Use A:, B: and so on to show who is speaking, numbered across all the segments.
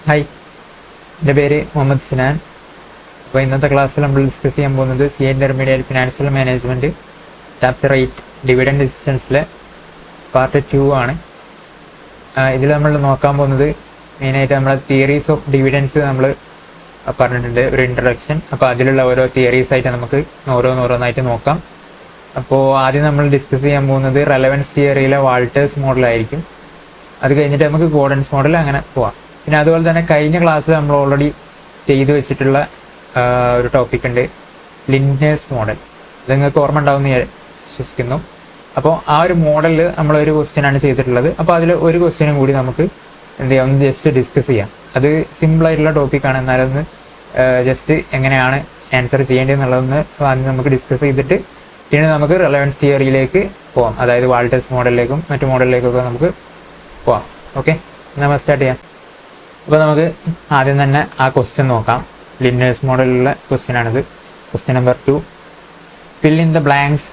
A: Hi, എൻ്റെ പേര് മുഹമ്മദ് സിനാൻ. അപ്പോൾ ഇന്നത്തെ ക്ലാസ്സിൽ നമ്മൾ ഡിസ്കസ് ചെയ്യാൻ പോകുന്നത് C intermediate financial management chapter 8 dividend ഡിസിഷൻസിലെ പാർട്ട് 2 ആണ്. ഇതിൽ നമ്മൾ നോക്കാൻ പോകുന്നത് മെയിനായിട്ട് നമ്മളെ തിയറീസ് ഓഫ് ഡിവിഡൻസ് നമ്മൾ പറഞ്ഞിട്ടുണ്ട്, ഒരു ഇൻട്രൊഡക്ഷൻ. അപ്പോൾ അതിലുള്ള ഓരോ തിയറീസ് ആയിട്ട് നമുക്ക് ഓരോന്നായിട്ട് നോക്കാം. അപ്പോൾ ആദ്യം നമ്മൾ ഡിസ്കസ് ചെയ്യാൻ പോകുന്നത് റെലവൻസ് തിയറിയിലെ വാൾട്ടേഴ്സ് മോഡലായിരിക്കും. അത് കഴിഞ്ഞിട്ട് നമുക്ക് ഗോർഡൻസ് മോഡൽ അങ്ങനെ പോവാം. പിന്നെ അതുപോലെ തന്നെ കഴിഞ്ഞ ക്ലാസ്സിൽ നമ്മൾ ഓൾറെഡി ചെയ്തു വെച്ചിട്ടുള്ള ഒരു ടോപ്പിക് ഉണ്ട്, ലിനിയേഴ്സ് മോഡൽ. അത് നിങ്ങൾക്ക് ഓർമ്മ ഉണ്ടാവുമെന്ന് ഞാൻ വിശ്വസിക്കുന്നു. അപ്പോൾ ആ ഒരു മോഡലിൽ നമ്മളൊരു ക്വസ്റ്റ്യനാണ് ചെയ്തിട്ടുള്ളത്. അപ്പോൾ അതിൽ ഒരു ക്വസ്റ്റ്യനും കൂടി നമുക്ക് എന്ത് ചെയ്യാം, ഒന്ന് ജസ്റ്റ് ഡിസ്കസ് ചെയ്യാം. അത് സിമ്പിളായിട്ടുള്ള ടോപ്പിക്കാണ്, എന്നാലൊന്ന് ജസ്റ്റ് എങ്ങനെയാണ് ആൻസർ ചെയ്യേണ്ടതെന്നുള്ളതൊന്ന് ആദ്യം നമുക്ക് ഡിസ്കസ് ചെയ്തിട്ട് പിന്നെ നമുക്ക് റെലവൻസ് തിയറിയിലേക്ക് പോവാം. അതായത് വാൾട്ടേഴ്സ് മോഡലിലേക്കും മറ്റു മോഡലിലേക്കൊക്കെ നമുക്ക് പോവാം. ഓക്കെ, നമ്മൾ സ്റ്റാർട്ട് ചെയ്യാം. അപ്പോൾ നമുക്ക് ആദ്യം തന്നെ ആ ക്വസ്റ്റ്യൻ നോക്കാം. ലിനിയേഴ്സ് മോഡലിലുള്ള ക്വസ്റ്റ്യനാണിത്. Question number 2, fill in the blanks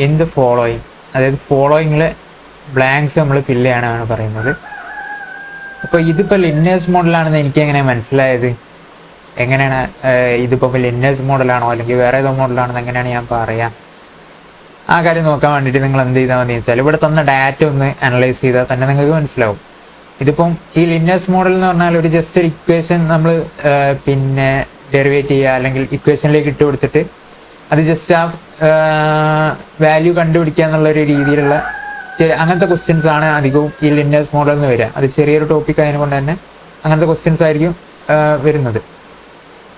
A: in the following. അതായത് ഫോളോയിങ്ങിലെ ബ്ലാങ്ക്സ് നമ്മൾ ഫില്ല് ചെയ്യാനാണ് പറയുന്നത്. അപ്പോൾ ഇതിപ്പോൾ ലിനിയേഴ്സ് മോഡലാണെന്ന് എനിക്ക് എങ്ങനെ മനസ്സിലായത്? എങ്ങനെയാണ് ഇതിപ്പോൾ ലിനിയേഴ്സ് മോഡലാണോ അല്ലെങ്കിൽ വേറെ ഏതോ മോഡലാണെന്ന് എങ്ങനെയാണ് ഞാൻ പറയാം? ആ കാര്യം നോക്കാൻ വേണ്ടിയിട്ട് നിങ്ങൾ എന്ത് ചെയ്താൽ മതി വെച്ചാൽ, ഇവിടെ തന്ന ഡാറ്റ ഒന്ന് അനലൈസ് ചെയ്താൽ തന്നെ നിങ്ങൾക്ക് മനസ്സിലാവും. ഇതിപ്പം ഈ ലിനിയേഴ്സ് മോഡൽ എന്ന് പറഞ്ഞാൽ ഒരു ജസ്റ്റ് ഒരു ഇക്വേഷൻ നമ്മൾ പിന്നെ ഡെറിവേറ്റ് ചെയ്യുക, അല്ലെങ്കിൽ ഇക്വേഷനിലേക്ക് ഇട്ട് കൊടുത്തിട്ട് അത് ജസ്റ്റ് ആ വാല്യൂ കണ്ടുപിടിക്കുക എന്നുള്ളൊരു രീതിയിലുള്ള അങ്ങനത്തെ ക്വസ്റ്റ്യൻസ് ആണ് അധികവും ഈ ലിനിയേഴ്സ് മോഡൽ എന്ന് വരിക. അത് ചെറിയൊരു ടോപ്പിക് ആയതുകൊണ്ട് തന്നെ അങ്ങനത്തെ ക്വസ്റ്റ്യൻസ് ആയിരിക്കും വരുന്നത്.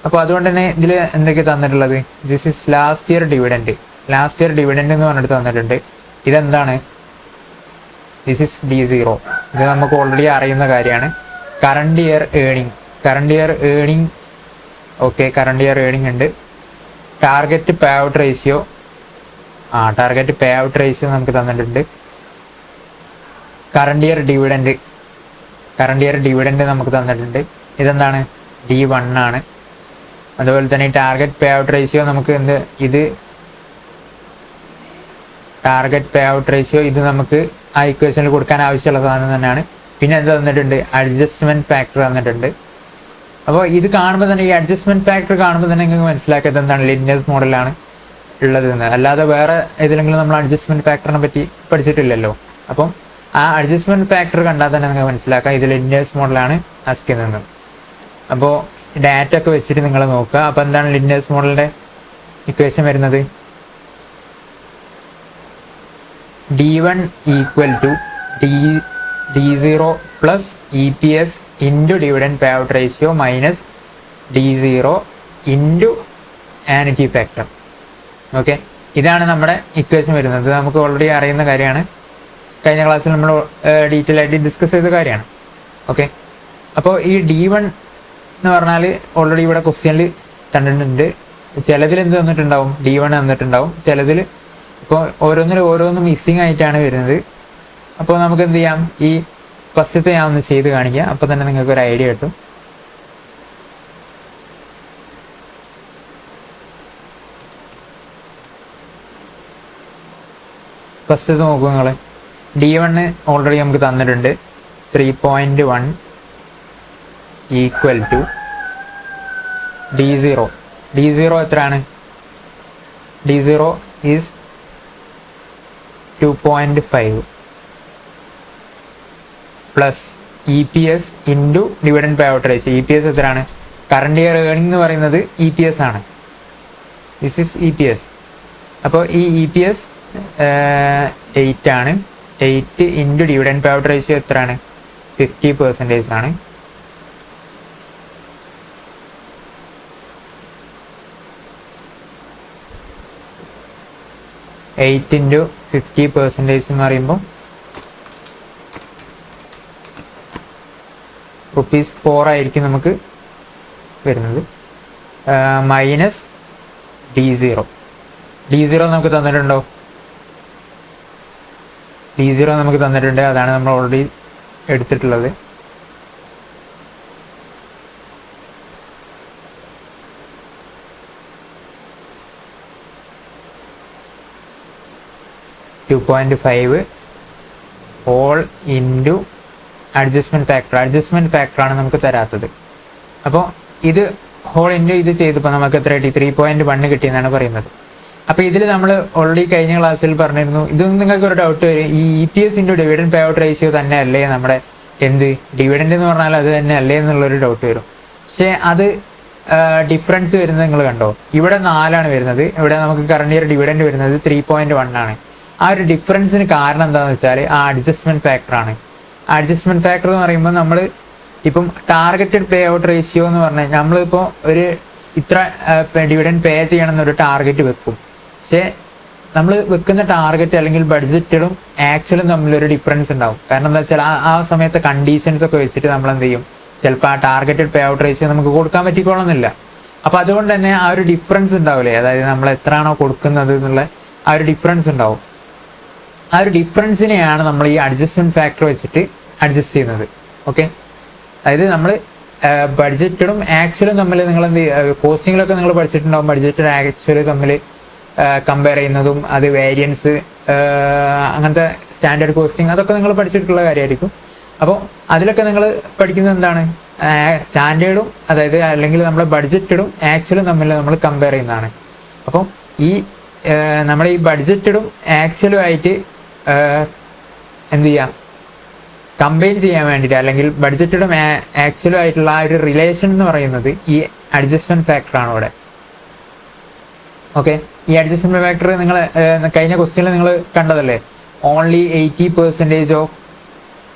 A: അപ്പോൾ അതുകൊണ്ട് തന്നെ ഇതിൽ എന്തൊക്കെ തന്നിട്ടുള്ളത്, this is last year dividend. Last year dividend എന്ന് പറഞ്ഞിട്ട് തന്നിട്ടുണ്ട്. ഇതെന്താണ്? This is D0. ഇത് നമുക്ക് ഓൾറെഡി അറിയുന്ന കാര്യമാണ്. Current year earning, okay, current year earning ഉണ്ട്. Target pay out ratio, target pay out ratio നമുക്ക് തന്നിട്ടുണ്ട്. കറണ്ട് ഇയർ ഡിവിഡൻഡ് നമുക്ക് തന്നിട്ടുണ്ട്. ഇതെന്താണ്? D1 ആണ്. അതുപോലെ തന്നെ ടാർഗറ്റ് പേ ഔട്ട് റേഷ്യോ നമുക്ക് ടാർഗറ്റ് പേ ഔട്ട് റേഷ്യോ ഇത് നമുക്ക് ആ ഇക്വേഷനിൽ കൊടുക്കാൻ ആവശ്യമുള്ള സാധനം തന്നെയാണ്. പിന്നെ എന്ത് തന്നിട്ടുണ്ട്? അഡ്ജസ്റ്റ്മെന്റ് ഫാക്ടർ തന്നിട്ടുണ്ട്. അപ്പോൾ ഇത് കാണുമ്പോൾ തന്നെ, ഈ അഡ്ജസ്റ്റ്മെന്റ് ഫാക്ടർ കാണുമ്പോൾ തന്നെ നിങ്ങൾക്ക് മനസ്സിലാക്കിയത് എന്താണ്, ലിനിയേഴ്സ് മോഡലാണ് ഉള്ളത് എന്ന്. അല്ലാതെ വേറെ ഏതെങ്കിലും നമ്മൾ അഡ്ജസ്റ്റ്മെന്റ് ഫാക്ടറിനെ പറ്റി പഠിച്ചിട്ടില്ലല്ലോ. അപ്പം ആ അഡ്ജസ്റ്റ്മെന്റ് ഫാക്ടർ കണ്ടാൽ തന്നെ നിങ്ങൾക്ക് മനസ്സിലാക്കാം ഇത് ലിനിയേഴ്സ് മോഡലാണ് ആസ്ക് ചെയ്യുന്നത്. അപ്പോൾ ഡാറ്റ ഒക്കെ വെച്ചിട്ട് നിങ്ങൾ നോക്കുക. അപ്പോൾ എന്താണ് ലിനിയേഴ്സ് മോഡലിന്റെ ഇക്വേഷൻ വരുന്നത്? D1 equal to D0 plus EPS into dividend pay out ratio minus D0 into annuity factor. Okay, ഇതാണ് നമ്മുടെ ഇക്വേഷൻ വരുന്നത്. നമുക്ക് ഓൾറെഡി അറിയുന്ന കാര്യമാണ്, കഴിഞ്ഞ ക്ലാസ്സിൽ നമ്മൾ ഡീറ്റെയിൽ ആയിട്ട് ഡിസ്കസ് ചെയ്ത കാര്യമാണ്. ഓക്കെ, അപ്പോൾ ഈ D1 എന്ന് പറഞ്ഞാൽ ഓൾറെഡി ഇവിടെ ക്വസ്റ്റ്യനിൽ തന്നിട്ടുണ്ട്. ചിലതിൽ എന്ത് തന്നിട്ടുണ്ടാവും? D1 തന്നിട്ടുണ്ടാവും. ചിലതിൽ ഇപ്പോൾ ഓരോന്നും മിസ്സിങ് ആയിട്ടാണ് വരുന്നത്. അപ്പോൾ നമുക്ക് എന്ത് ചെയ്യാം, ഈ ഫസ്റ്റത്തെ ഞാൻ ഒന്ന് ചെയ്ത് കാണിക്കാം. അപ്പോൾ തന്നെ നിങ്ങൾക്ക് ഒരു ഐഡിയ കിട്ടും. ഫസ്റ്റത്തെ നോക്കൂ നിങ്ങൾ. D1 ഓൾറെഡി നമുക്ക് തന്നിട്ടുണ്ട് 3.1 ഈക്വൽ ടു D0 എത്രയാണ്? D0 is 2.5 plus EPS into dividend pay out ratio. EPS എത്രയാണ്? കറണ്ട് ഇയർ ഏണിംഗ് എന്ന് പറയുന്നത് EPS ആണ്. This is EPS. അപ്പോൾ ഈ EPS 8 ആണ്. 8 into dividend pay out ratio എത്രയാണ്? 50% ആണ്. എയ്റ്റ് ഇൻറ്റു 50% എന്ന് പറയുമ്പോൾ ₹4 ആയിരിക്കും നമുക്ക് വരുന്നത്. മൈനസ് D0 നമുക്ക് തന്നിട്ടുണ്ടോ? D0 നമുക്ക് തന്നിട്ടുണ്ട്. അതാണ് നമ്മൾ ഓൾറെഡി എടുത്തിട്ടുള്ളത്. $2.5 all into അഡ്ജസ്റ്റ്മെന്റ് ഫാക്ടറാണ് നമുക്ക് തരാത്തത്. അപ്പോൾ ഇത് ഹോൾ ഇൻറ്റു ഇത് ചെയ്തപ്പോൾ നമുക്ക് എത്ര കിട്ടി? 3.1 കിട്ടിയെന്നാണ് പറയുന്നത്. അപ്പോൾ ഇതിൽ നമ്മൾ ഓൾറെഡി കഴിഞ്ഞ ക്ലാസ്സിൽ പറഞ്ഞിരുന്നു, ഇതൊന്നും നിങ്ങൾക്ക് ഒരു ഡൗട്ട് വരും, ഈ EPS into dividend pay out ratio തന്നെ അല്ലേ നമ്മുടെ എന്ത് ഡിവിഡൻഡ് എന്ന് പറഞ്ഞാൽ അത് തന്നെ അല്ലേ എന്നുള്ളൊരു ഡൗട്ട് വരും. പക്ഷേ അത് ഡിഫറൻസ് വരുന്നത് നിങ്ങൾ കണ്ടോ, ഇവിടെ 4 വരുന്നത്, ഇവിടെ നമുക്ക് കറണ്ട് ഇയർ ഡിവിഡൻഡ് വരുന്നത് 3.1 ആണ്. ആ ഒരു ഡിഫറൻസിന് കാരണം എന്താണെന്ന് വെച്ചാൽ ആ അഡ്ജസ്റ്റ്മെന്റ് ഫാക്ടറാണ്. അഡ്ജസ്റ്റ്മെന്റ് ഫാക്ടർ എന്ന് പറയുമ്പോൾ നമ്മൾ ഇപ്പം ടാർഗറ്റഡ് പേ ഔട്ട് റേഷ്യോ എന്ന് പറഞ്ഞാൽ നമ്മളിപ്പോൾ ഒരു ഇത്ര ഡിവിഡൻഡ് പേ ചെയ്യണം എന്നൊരു ടാർഗറ്റ് വെക്കും. പക്ഷേ നമ്മൾ വെക്കുന്ന ടാർഗറ്റ് അല്ലെങ്കിൽ ബഡ്ജറ്റും ആക്ച്വലും തമ്മിലൊരു ഡിഫറൻസ് ഉണ്ടാവും. കാരണം എന്താ വെച്ചാൽ ആ സമയത്തെ കണ്ടീഷൻസ് ഒക്കെ വെച്ചിട്ട് നമ്മൾ എന്ത് ചെയ്യും, ചിലപ്പോൾ ആ ടാർഗറ്റഡ് പേ ഔട്ട് റേഷ്യോ നമുക്ക് കൊടുക്കാൻ പറ്റിക്കോളന്നില്ല. അപ്പോൾ അതുകൊണ്ട് തന്നെ ആ ഒരു ഡിഫറൻസ് ഉണ്ടാവില്ലേ, അതായത് നമ്മൾ എത്രയാണോ കൊടുക്കുന്നത് എന്നുള്ള ആ ഒരു ഡിഫറൻസ് ഉണ്ടാവും. ആ ഒരു ഡിഫറൻസിനെയാണ് നമ്മൾ ഈ അഡ്ജസ്റ്റ്മെന്റ് ഫാക്ടർ വെച്ചിട്ട് അഡ്ജസ്റ്റ് ചെയ്യുന്നത്. ഓക്കെ, അതായത് നമ്മൾ ബഡ്ജറ്റും ആക്ച്വലും തമ്മിൽ നിങ്ങൾ എന്ത് കോസ്റ്റിങ്ങിലൊക്കെ നിങ്ങൾ പഠിച്ചിട്ടുണ്ടാവും, ബഡ്ജറ്റും ആക്ച്വലും തമ്മിൽ കമ്പയർ ചെയ്യുന്നതും അത് വേരിയൻസ് അങ്ങനത്തെ സ്റ്റാൻഡേർഡ് കോസ്റ്റിംഗ് അതൊക്കെ നിങ്ങൾ പഠിച്ചിട്ടുള്ള കാര്യമായിരിക്കും. അപ്പോൾ അതിലൊക്കെ നിങ്ങൾ പഠിക്കുന്നത് എന്താണ്, സ്റ്റാൻഡേർഡും അതായത് അല്ലെങ്കിൽ നമ്മുടെ ബഡ്ജറ്റും ആക്ച്വലും തമ്മിൽ നമ്മൾ കമ്പയർ ചെയ്യുന്നതാണ്. അപ്പം ഈ നമ്മുടെ ഈ ബഡ്ജറ്റും ആക്ച്വലും ആയിട്ട് എന്ത് ചെയ്യാം, കമ്പൈൻ ചെയ്യാൻ വേണ്ടിയിട്ട് അല്ലെങ്കിൽ ബഡ്ജറ്റും ആക്ച്വലും ആയിട്ടുള്ള ആ ഒരു റിലേഷൻ എന്ന് പറയുന്നത് ഈ അഡ്ജസ്റ്റ്മെന്റ് ഫാക്ടറാണ് ഇവിടെ. ഓക്കെ, ഈ അഡ്ജസ്റ്റ്മെന്റ് ഫാക്ടർ നിങ്ങൾ കഴിഞ്ഞ ക്വസ്റ്റ്യനിൽ നിങ്ങൾ കണ്ടതല്ലേ, only 80% of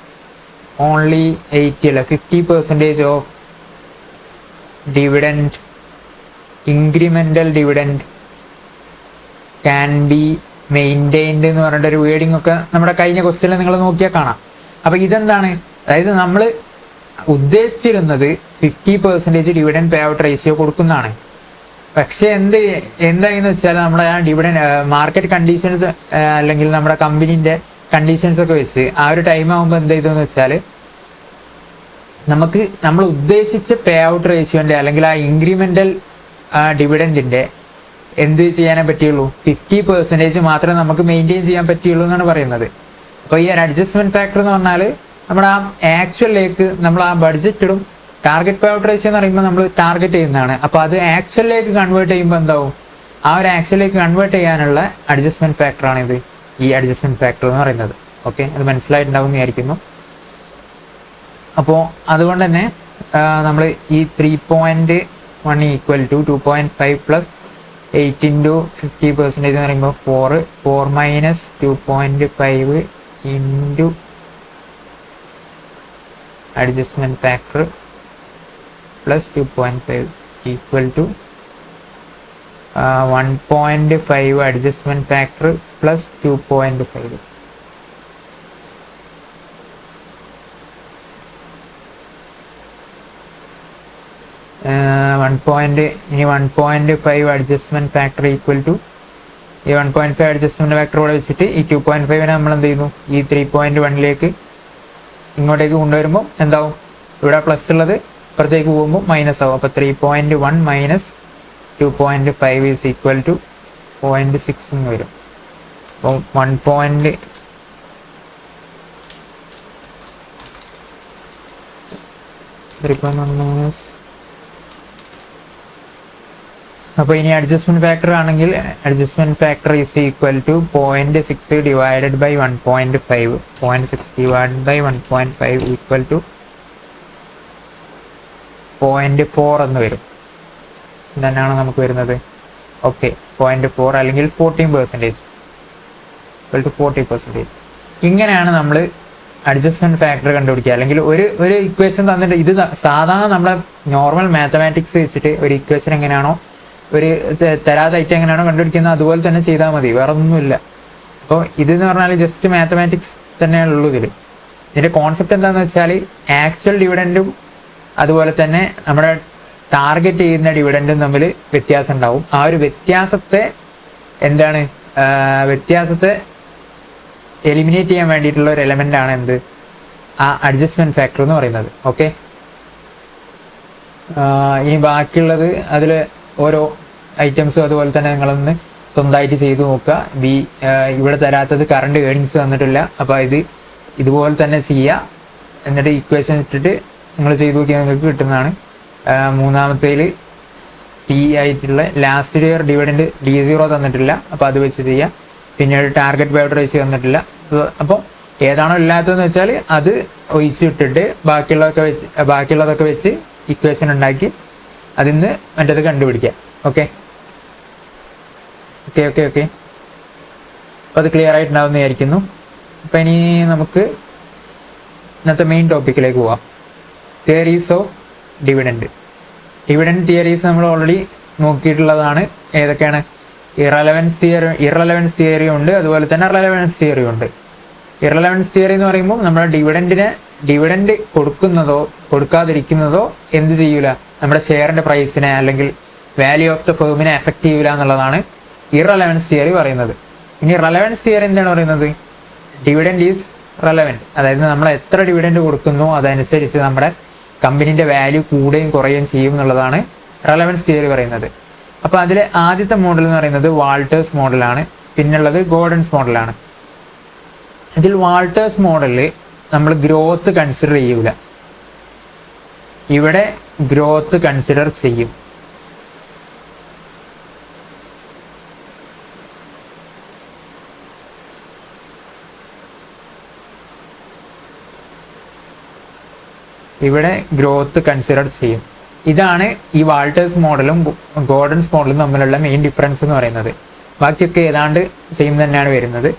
A: 50% of dividend incremental dividend can be maintained എന്ന് പറഞ്ഞിട്ടൊരു വേർഡിംഗ് ഒക്കെ നമ്മുടെ കഴിഞ്ഞ ക്വസ്റ്റ്യനിൽ നിങ്ങൾ നോക്കിയാൽ കാണാം. അപ്പോൾ ഇതെന്താണ്, അതായത് നമ്മൾ ഉദ്ദേശിച്ചിരുന്നത് 50% ഡിവിഡൻഡ് പേ ഔട്ട് റേഷ്യോ കൊടുക്കുന്നതാണ്. പക്ഷെ എന്തായെന്ന് വെച്ചാൽ നമ്മുടെ ആ ഡിവിഡൻഡ് മാർക്കറ്റ് കണ്ടീഷൻസ് അല്ലെങ്കിൽ നമ്മുടെ കമ്പനീൻ്റെ കണ്ടീഷൻസ് ഒക്കെ വെച്ച് ആ ഒരു ടൈം ആകുമ്പോൾ എന്ത് ചെയ്തെന്ന് വെച്ചാൽ നമുക്ക് നമ്മൾ ഉദ്ദേശിച്ച പേ ഔട്ട് റേഷ്യോൻ്റെ അല്ലെങ്കിൽ ആ ഇൻക്രിമെൻ്റൽ ഡിവിഡൻറ്റിൻ്റെ എന്ത് ചെയ്യാനേ പറ്റുള്ളൂ, 50% മാത്രമേ നമുക്ക് മെയിൻറ്റെയിൻ ചെയ്യാൻ പറ്റുള്ളൂ എന്നാണ് പറയുന്നത്. അപ്പോൾ ഈ ഒരു അഡ്ജസ്റ്റ്മെന്റ് ഫാക്ടർ എന്ന് പറഞ്ഞാൽ നമ്മുടെ ആ ആക്ച്വലിലേക്ക് നമ്മൾ ആ ബഡ്ജറ്റിടും ടാർഗറ്റ് പേ ഔട്ട് റേഷ്യോ എന്ന് പറയുമ്പോൾ നമ്മൾ ടാർഗറ്റ് ചെയ്യുന്നതാണ്. അപ്പോൾ അത് ആക്ച്വലിലേക്ക് കൺവേർട്ട് ചെയ്യുമ്പോൾ എന്താവും, ആ ഒരു ആക്ച്വലിലേക്ക് കൺവേർട്ട് ചെയ്യാനുള്ള അഡ്ജസ്റ്റ്മെന്റ് ഫാക്ടറാണ് ഇത്, ഈ അഡ്ജസ്റ്റ്മെന്റ് ഫാക്ടർ എന്ന് പറയുന്നത്. ഓക്കെ, അത് മനസ്സിലായിട്ടുണ്ടാവും എന്ന് വിചാരിക്കുന്നു. അപ്പോൾ അതുകൊണ്ട് തന്നെ നമ്മൾ ഈ 3.1 ഈക്വൽ ടു 2.5 പ്ലസ് 8 ഇൻറ്റു 50% എന്ന് പറയുമ്പോൾ 4 minus 2.5 into adjustment factor plus 2.5 equal to 1.5 adjustment factor plus 2.5. ഇനി 1.5 അഡ്ജസ്റ്റ്മെന്റ് ഫാക്ടർ ഈക്വൽ ടു ഈ 1.5 അഡ്ജസ്റ്റ്മെന്റ് ഫാക്ടർ കൂടെ വെച്ചിട്ട് ഈ 2.5 നമ്മൾ എന്ത് ചെയ്യുന്നു, ഈ 3.1 ഇങ്ങോട്ടേക്ക് കൊണ്ടുവരുമ്പോൾ എന്താവും, ഇവിടെ പ്ലസ് ഉള്ളത് ഇപ്പുറത്തേക്ക് പോകുമ്പോൾ മൈനസ് ആവും. അപ്പോൾ 3.1 മൈനസ് 2.5 ഈസ് ഈക്വൽ ടു 0.6 എന്ന് വരും. അപ്പോൾ 3.1 മൈനസ്, അപ്പോൾ ഇനി അഡ്ജസ്റ്റ്മെന്റ് ഫാക്ടർ ആണെങ്കിൽ adjustment factor is equal to 0.6 divided by 1.5. 0.6 divided by 1.5 equal to 0.4 എന്ന് വരും. ഇതന്നെയാണ് നമുക്ക് വരുന്നത്. ഓക്കെ, 0.4 അല്ലെങ്കിൽ 14% ഈക്വൽ ടു 40%. ഇങ്ങനെയാണ് നമ്മൾ അഡ്ജസ്റ്റ്മെന്റ് ഫാക്ടർ കണ്ടുപിടിക്കുക. അല്ലെങ്കിൽ ഒരു ഇക്വേഷൻ തന്നിട്ട് ഇത് സാധാരണ നമ്മുടെ നോർമൽ മാത്തമാറ്റിക്സ് വെച്ചിട്ട് ഒരു ഇക്വേഷൻ എങ്ങനെയാണോ ഒരു തരാതെ ഐറ്റം എങ്ങനെയാണോ കണ്ടുപിടിക്കുന്നത് അതുപോലെ തന്നെ ചെയ്താൽ മതി, വേറെ ഒന്നുമില്ല. അപ്പോൾ ഇതെന്ന് പറഞ്ഞാൽ ജസ്റ്റ് മാത്തമാറ്റിക്സ് തന്നെയുള്ളൂ. ഇതിൻ്റെ കോൺസെപ്റ്റ് എന്താണെന്ന് വെച്ചാൽ ആക്ച്വൽ ഡിവിഡൻറ്റും അതുപോലെ തന്നെ നമ്മുടെ ടാർഗറ്റ് ചെയ്യുന്ന ഡിവിഡൻറ്റും തമ്മിൽ വ്യത്യാസം ഉണ്ടാവും. ആ ഒരു വ്യത്യാസത്തെ എലിമിനേറ്റ് ചെയ്യാൻ വേണ്ടിയിട്ടുള്ള ഒരു എലമെൻ്റ് ആണ് എന്ത്, ആ അഡ്ജസ്റ്റ്മെന്റ് ഫാക്ടർ എന്ന് പറയുന്നത്. ഓക്കെ, ഇനി ബാക്കിയുള്ളത് അതിൽ ഓരോ ഐറ്റംസും അതുപോലെ തന്നെ നിങ്ങളൊന്ന് സ്വന്തമായിട്ട് ചെയ്തു നോക്കുക. ഇവിടെ തരാത്തത് കറണ്ട് ഏണിങ്സ് തന്നിട്ടില്ല, അപ്പോൾ ഇതുപോലെ തന്നെ ചെയ്യുക. എന്നിട്ട് ഇക്വേഷൻ ഇട്ടിട്ട് നിങ്ങൾ ചെയ്ത് നോക്കിയാൽ നിങ്ങൾക്ക് കിട്ടുന്നതാണ്. മൂന്നാമത്തേൽ സി ആയിട്ടുള്ള ലാസ്റ്റ് ഇയർ ഡിവിഡൻഡ് D0 തന്നിട്ടില്ല, അപ്പോൾ അത് വെച്ച് ചെയ്യാം. പിന്നീട് ടാർഗറ്റ് പേയ്ഡ് റേഷ്യോ തന്നിട്ടില്ല. അപ്പോൾ ഏതാണോ ഇല്ലാത്തതെന്ന് വെച്ചാൽ അത് ഒഴിച്ചിട്ടിട്ട് ബാക്കിയുള്ളതൊക്കെ വെച്ച് ഇക്വേഷൻ ഉണ്ടാക്കി അതിൽ നിന്ന് മറ്റേത് കണ്ടുപിടിക്കാം. ഓക്കെ ഓക്കെ ഓക്കെ ഓക്കെ അപ്പോൾ അത് ക്ലിയർ ആയിട്ടുണ്ടാവുമെന്ന് വിചാരിക്കുന്നു. അപ്പോൾ ഇനി നമുക്ക് ഇന്നത്തെ മെയിൻ ടോപ്പിക്കിലേക്ക് പോവാം. Theories of dividend. Dividend theories നമ്മൾ ഓൾറെഡി നോക്കിയിട്ടുള്ളതാണ്. ഏതൊക്കെയാണ്? ഇറലവൻസ് തിയറി ഉണ്ട്, അതുപോലെ തന്നെ റെലവൻസ് തിയറി ഉണ്ട്. ഇറലവൻസ് തിയറി എന്ന് പറയുമ്പോൾ നമ്മുടെ ഡിവിഡൻഡ് കൊടുക്കുന്നതോ കൊടുക്കാതിരിക്കുന്നതോ എന്ത് ചെയ്യൂല, നമ്മുടെ ഷെയറിന്റെ പ്രൈസിനെ അല്ലെങ്കിൽ വാല്യൂ ഓഫ് ദ ഫേമിനെ എഫക്റ്റ് ചെയ്യൂല എന്നുള്ളതാണ് ഇറലവൻസ് തിയറി പറയുന്നത്. ഇനി റെലവൻസ് തിയറി എന്താണ് പറയുന്നത്? ഡിവിഡൻഡ് ഈസ് റെലവൻറ്റ്, അതായത് നമ്മൾ എത്ര ഡിവിഡൻഡ് കൊടുക്കുന്നോ അതനുസരിച്ച് നമ്മുടെ കമ്പനീൻ്റെ വാല്യൂ കൂടുകയും കുറയുകയും ചെയ്യും എന്നുള്ളതാണ് റെലവൻസ് തിയറി പറയുന്നത്. അപ്പോൾ അതിൽ ആദ്യത്തെ മോഡൽ എന്ന് പറയുന്നത് വാൾട്ടേഴ്സ് മോഡലാണ്, പിന്നുള്ളത് ഗോർഡൻസ് മോഡലാണ്. ഇതിൽ വാൾട്ടേഴ്സ് മോഡലിൽ നമ്മൾ ഗ്രോത്ത് കൺസിഡർ ചെയ്യൂല, ഇവിടെ ഗ്രോത്ത് കൺസിഡർ ചെയ്യും. ഇവിടെ ഗ്രോത്ത് കൺസിഡർ ചെയ്യും. ഇതാണ് ഈ വാൾട്ടേഴ്സ് മോഡലും ഗോർഡൻസ് മോഡലും തമ്മിലുള്ള മെയിൻ ഡിഫറൻസ് എന്ന് പറയുന്നത്. ബാക്കിയൊക്കെ ഏതാണ്ട് സെയിം തന്നെയാണ് വരുന്നത്.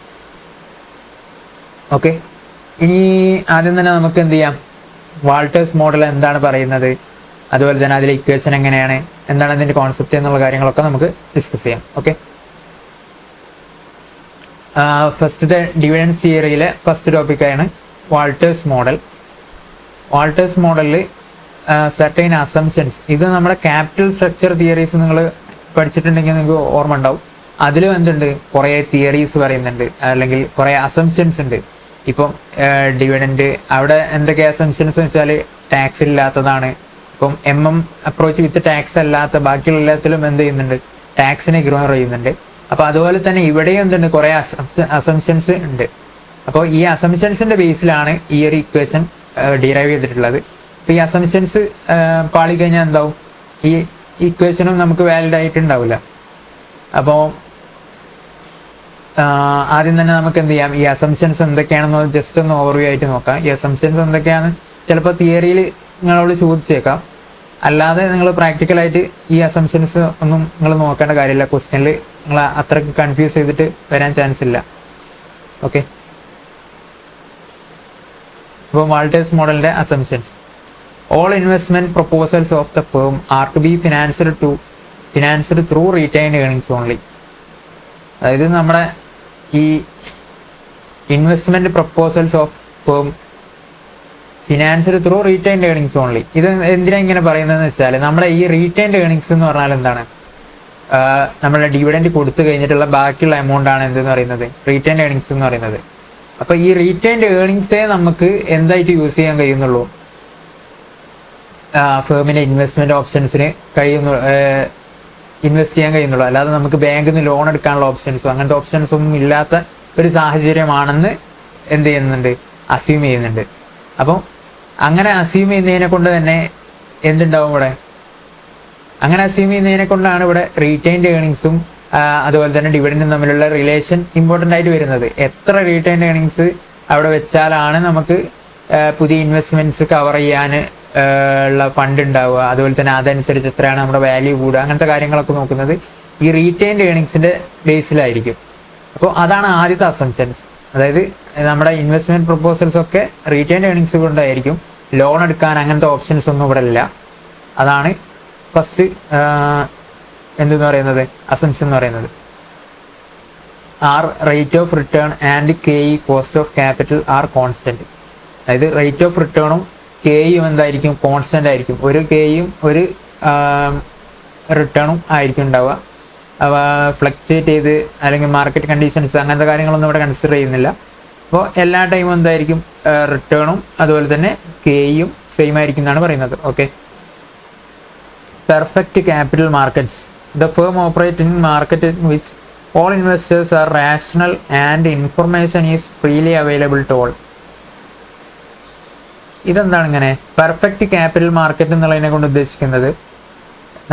A: ഓക്കെ, ഇനി ആദ്യം തന്നെ നമുക്ക് എന്ത് ചെയ്യാം, വാൾട്ടേഴ്സ് മോഡൽ എന്താണ് പറയുന്നത്, അതുപോലെ തന്നെ അതിലെ ഇക്വേഷൻ എങ്ങനെയാണ്, എന്താണ് അതിൻ്റെ കോൺസെപ്റ്റ് എന്നുള്ള കാര്യങ്ങളൊക്കെ നമുക്ക് ഡിസ്കസ് ചെയ്യാം. ഓക്കെ, ഫസ്റ്റത്തെ ഡിവിഡൻഡ് തിയറിയിലെ ഫസ്റ്റ് ടോപ്പിക്കാണ് വാൾട്ടേഴ്സ് മോഡൽ. വാൾട്ടേഴ്സ് മോഡലിൽ സർട്ടൈൻ അസംഷൻസ്, ഇത് നമ്മുടെ ക്യാപിറ്റൽ സ്ട്രക്ചർ തിയറീസ് നിങ്ങൾ പഠിച്ചിട്ടുണ്ടെങ്കിൽ നിങ്ങൾക്ക് ഓർമ്മ ഉണ്ടാവും. അതിലും എന്തുണ്ട്, കുറേ തിയറീസ് പറയുന്നുണ്ട്, അല്ലെങ്കിൽ കുറേ അസംഷൻസ് ഉണ്ട്. ഇപ്പം ഡിവിഡൻഡ് അവിടെ എന്തൊക്കെ അസംഷൻസ് എന്ന് വെച്ചാൽ ടാക്സ് ഇല്ലാത്തതാണ്. ഇപ്പം അപ്രോച്ച് വിത്ത് ടാക്സ് അല്ലാത്ത ബാക്കിയുള്ള എല്ലാത്തിലും എന്ത് ചെയ്യുന്നുണ്ട്, ടാക്സിനെ ഇഗ്നോർ ചെയ്യുന്നുണ്ട്. അപ്പോൾ അതുപോലെ തന്നെ ഇവിടെയും എന്തുണ്ട്, കുറേ അസംഷൻസ് ഉണ്ട്. അപ്പോൾ ഈ അസംഷൻസിന്റെ ബേസിലാണ് ഈ ഒരു ഇക്വേഷൻ ഡിറൈവ് ചെയ്തിട്ടുള്ളത്. അപ്പോൾ ഈ അസംഷൻസ് പാളിക്കഴിഞ്ഞാൽ എന്താവും, ഈ ഇക്വേഷനും നമുക്ക് വാലിഡ് ആയിട്ടുണ്ടാവില്ല. അപ്പോൾ ആദ്യം തന്നെ നമുക്ക് എന്ത് ചെയ്യാം, ഈ അസംഷൻസ് എന്തൊക്കെയാണെന്ന് ജസ്റ്റ് ഒന്ന് ഓവർവ്യൂ ആയിട്ട് നോക്കാം. ഈ അസംഷൻസ് എന്തൊക്കെയാണ് ചിലപ്പോൾ തിയറിയിൽ നിങ്ങളോട് ചോദിച്ചേക്കാം, അല്ലാതെ നിങ്ങൾ പ്രാക്ടിക്കലായിട്ട് ഈ അസംഷൻസ് ഒന്നും നിങ്ങൾ നോക്കേണ്ട കാര്യമില്ല. ക്വസ്റ്റ്യനിൽ നിങ്ങൾ അത്രയ്ക്ക് കൺഫ്യൂസ് ചെയ്തിട്ട് വരാൻ ചാൻസ് ഇല്ല. ഓക്കെ, അപ്പോൾ വാൾട്ടേഴ്സ് മോഡലിന്റെ assumptions: all investment proposals of the firm are to be financed through retained earnings only. അതായത് നമ്മുടെ ഈ investment proposals of firm financed through retained earnings only. ഇത് എന്തിനാ ഇങ്ങനെ പറയുന്നതെന്ന് വെച്ചാൽ, നമ്മുടെ ഈ റീറ്റൈൻഡ് ഏർണിങ്സ് എന്ന് പറഞ്ഞാൽ എന്താണ്, നമ്മുടെ ഡിവിഡൻഡ് കൊടുത്തു കഴിഞ്ഞിട്ടുള്ള ബാക്കിയുള്ള എമൗണ്ട് ആണ് എന്തെന്ന് പറയുന്നത്, റീറ്റൈൻഡ് ഏർണിങ്സ് എന്ന് പറയുന്നത്. അപ്പോൾ ഈ റീറ്റൈൻഡ് ഏർണിങ്സേ നമുക്ക് എന്തായിട്ട് യൂസ് ചെയ്യാൻ കഴിയുന്നുള്ളൂ, ഫേമിന്റെ ഇൻവെസ്റ്റ്മെന്റ് ഓപ്ഷൻസിന് ഇൻവെസ്റ്റ് ചെയ്യാൻ കഴിയുന്നുള്ളൂ. അല്ലാതെ നമുക്ക് ബാങ്കിൽ നിന്ന് ലോൺ എടുക്കാനുള്ള ഓപ്ഷൻസോ അങ്ങനത്തെ ഓപ്ഷൻസ് ഒന്നും ഇല്ലാത്ത ഒരു സാഹചര്യമാണെന്ന് എന്ത് ചെയ്യുന്നുണ്ട്, അസ്യൂം ചെയ്യുന്നുണ്ട്. അപ്പം അങ്ങനെ അസ്യൂം ചെയ്യുന്നതിനെ കൊണ്ട് തന്നെ എന്തുണ്ടാവും ഇവിടെ, അങ്ങനെ അസ്യൂം ചെയ്യുന്നതിനെ കൊണ്ടാണ് ഇവിടെ റീറ്റൈൻഡ് ഏർണിങ്സും അതുപോലെ തന്നെ ഡിവിഡൻഡും തമ്മിലുള്ള റിലേഷൻ ഇമ്പോർട്ടൻ്റ് ആയിട്ട് വരുന്നത്. എത്ര റീറ്റൈൻഡ് ഏർണിങ്സ് അവിടെ വെച്ചാലാണ് നമുക്ക് പുതിയ ഇൻവെസ്റ്റ്മെന്റ്സ് കവർ ചെയ്യാൻ ഉള്ള ഫണ്ട് ഉണ്ടാവുക, അതുപോലെ തന്നെ അതനുസരിച്ച് എത്രയാണ് നമ്മുടെ വാല്യൂ കൂടുക, അങ്ങനത്തെ കാര്യങ്ങളൊക്കെ നോക്കുന്നത് ഈ റീറ്റൈൻഡ് ഏർണിങ്സിന്റെ ബേസിലായിരിക്കും. അപ്പോൾ അതാണ് ആദ്യത്തെ അസംഷൻസ്. അതായത് നമ്മുടെ ഇൻവെസ്റ്റ്മെന്റ് പ്രൊപ്പോസൽസ് ഒക്കെ റീറ്റൈൻഡ് ഏർണിങ്സ് കൊണ്ടായിരിക്കും, ലോൺ എടുക്കാൻ അങ്ങനത്തെ ഓപ്ഷൻസ് ഒന്നും ഇവിടെ ഇല്ല. അതാണ് ഫസ്റ്റ് എന്തെന്ന് പറയുന്നത്, അസംഷൻ എന്ന് പറയുന്നത്. R rate of return and KE cost of capital are constant. അതായത് റേറ്റ് ഓഫ് റിട്ടേണും KEയും എന്തായിരിക്കും, കോൺസ്റ്റന്റ് ആയിരിക്കും. ഒരു KEയും ഒരു റിട്ടേണും ആയിരിക്കും ഉണ്ടാവുക. ഫ്ലക്ച്വേറ്റ് ചെയ്ത് അല്ലെങ്കിൽ മാർക്കറ്റ് കണ്ടീഷൻസ് അങ്ങനത്തെ കാര്യങ്ങളൊന്നും ഇവിടെ കൺസിഡർ ചെയ്യുന്നില്ല. അപ്പോൾ എല്ലാ ടൈമും എന്തായിരിക്കും, റിട്ടേണും അതുപോലെ തന്നെ KEയും സെയിം ആയിരിക്കും എന്നാണ് പറയുന്നത്. Okay, perfect capital markets. The firm operates in market in which all investors are rational and information is freely available to all. ഇതെന്താണ് ഇങ്ങനെ പെർഫെക്റ്റ് ക്യാപിറ്റൽ മാർക്കറ്റ് എന്നുള്ളതിനെ കൊണ്ട് ഉദ്ദേശിക്കുന്നത്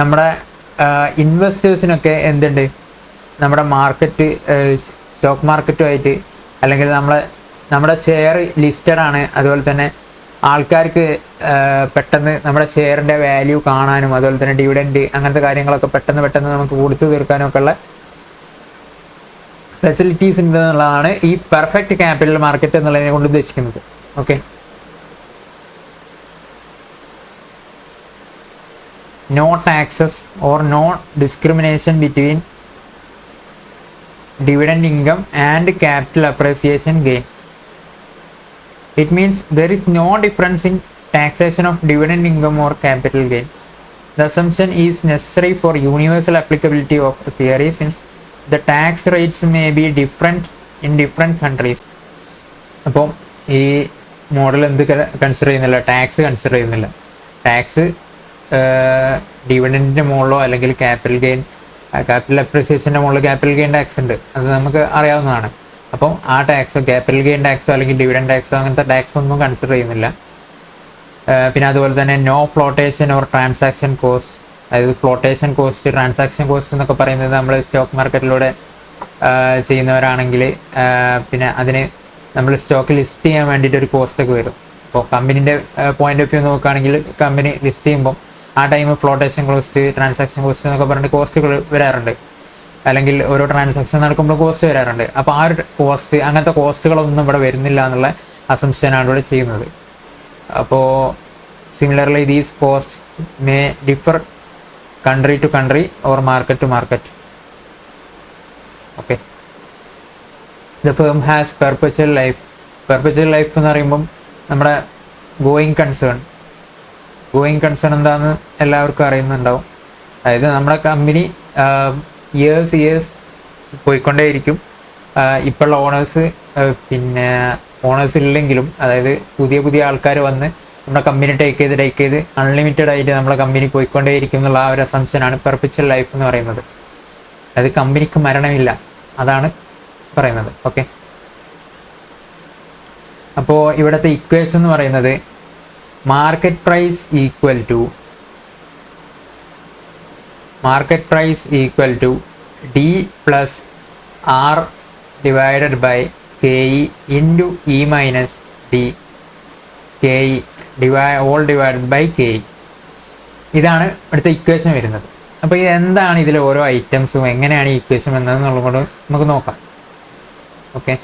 A: നമ്മുടെ ഇൻവെസ്റ്റേഴ്സിനൊക്കെ എന്തുണ്ട്, നമ്മുടെ മാർക്കറ്റ് സ്റ്റോക്ക് മാർക്കറ്റുമായിട്ട് അല്ലെങ്കിൽ നമ്മുടെ ഷെയർ ലിസ്റ്റഡ് ആണ്, അതുപോലെ തന്നെ ആൾക്കാർക്ക് പെട്ടെന്ന് നമ്മുടെ ഷെയറിൻ്റെ വാല്യൂ കാണാനും അതുപോലെ തന്നെ ഡിവിഡൻഡ് അങ്ങനത്തെ കാര്യങ്ങളൊക്കെ പെട്ടെന്ന് നമുക്ക് കൊടുത്തു തീർക്കാനും ഒക്കെ ഉള്ള ഫെസിലിറ്റീസ് ഉണ്ട് എന്നുള്ളതാണ് ഈ പെർഫെക്റ്റ് ക്യാപിറ്റൽ മാർക്കറ്റ് എന്നുള്ളതിനെ കൊണ്ട് ഉദ്ദേശിക്കുന്നത്. Okay, no taxes or no discrimination between dividend income and capital appreciation gain. It means there is no difference in taxation of dividend income or capital gain. The assumption is necessary for universal applicability of the theory since the tax rates may be different in different countries. അപ്പോൾ ഈ model എന്ത് consider ചെയ്യുന്നില്ല, tax consider ചെയ്യുന്നില്ല. Tax ഡിവിഡൻറ്റിൻ്റെ മുകളിലോ അല്ലെങ്കിൽ capital അപ്രിസിയേഷൻ്റെ മുകളിൽ capital gain tax ഉണ്ട്, അത് നമുക്ക് അറിയാവുന്നതാണ്. അപ്പം ആ ടാക്സോ ക്യാപിറ്റൽ ഗെയിൻ ടാക്സോ അല്ലെങ്കിൽ ഡിവിഡൻഡ് ടാക്സോ അങ്ങനത്തെ ടാക്സ് ഒന്നും കൺസിഡർ ചെയ്യുന്നില്ല. പിന്നെ അതുപോലെ തന്നെ no flotation or transaction cost, അതായത് ഫ്ലോട്ടേഷൻ കോസ്റ്റ് ട്രാൻസാക്ഷൻ കോസ്റ്റ് എന്നൊക്കെ പറയുന്നത് നമ്മൾ സ്റ്റോക്ക് മാർക്കറ്റിലൂടെ ചെയ്യുന്നവരാണെങ്കിൽ പിന്നെ അതിന് നമ്മൾ സ്റ്റോക്ക് ലിസ്റ്റ് ചെയ്യാൻ വേണ്ടിയിട്ട് ഒരു കോസ്റ്റൊക്കെ വരും. അപ്പോൾ കമ്പനീൻ്റെ പോയിന്റ് ഓഫ് വ്യൂ നോക്കുകയാണെങ്കിൽ കമ്പനി ലിസ്റ്റ് ചെയ്യുമ്പോൾ ആ time flotation cost transaction cost എന്നൊക്കെ പറഞ്ഞിട്ട് കോസ്റ്റുകൾ വരാറുണ്ട്, അല്ലെങ്കിൽ ഓരോ ട്രാൻസാക്ഷൻ നടക്കുമ്പോൾ കോസ്റ്റ് വരാറുണ്ട്. അപ്പോൾ ആ ഒരു കോസ്റ്റ് അങ്ങനത്തെ കോസ്റ്റുകളൊന്നും ഇവിടെ വരുന്നില്ല എന്നുള്ള അസംപ്ഷനാണ് ഇവിടെ ചെയ്യുന്നത്. അപ്പോൾ similarly these cost may differ country to country or market to market. Okay, the firm has perpetual life. Perpetual life എന്ന് പറയുമ്പം നമ്മുടെ ഗോയിങ് കൺസേൺ എന്താണെന്ന് എല്ലാവർക്കും അറിയുന്നുണ്ടാവും. അതായത് നമ്മുടെ കമ്പനി ഇയേഴ്സ് പോയിക്കൊണ്ടേയിരിക്കും. ഇപ്പോഴുള്ള ഓണേഴ്സ് ഇല്ലെങ്കിലും, അതായത് പുതിയ ആൾക്കാർ വന്ന് നമ്മുടെ കമ്പനി ടേക്ക് ചെയ്ത് അൺലിമിറ്റഡ് ആയിട്ട് നമ്മുടെ കമ്പനി പോയിക്കൊണ്ടേയിരിക്കും എന്നുള്ള ആ ഒരു അസംപ്ഷനാണ് പെർപച്വൽ ലൈഫ് എന്ന് പറയുന്നത്. അതായത് കമ്പനിക്ക് മരണമില്ല, അതാണ് പറയുന്നത്. ഓക്കെ, അപ്പോൾ ഇവിടുത്തെ ഇക്വേഷൻ എന്ന് പറയുന്നത് market price equal to D plus R divided by K E into E minus D K E all divided by K E. ഇതാണ് ഇവിടുത്തെ ഇക്വേഷൻ വരുന്നത്. അപ്പോൾ ഇത് എന്താണ് ഇതിലെ ഓരോ ഐറ്റംസും എങ്ങനെയാണ് ഈ ഇക്വേഷൻ എന്നതെന്നുള്ളത് കൊണ്ട് നമുക്ക് നോക്കാം. Okay,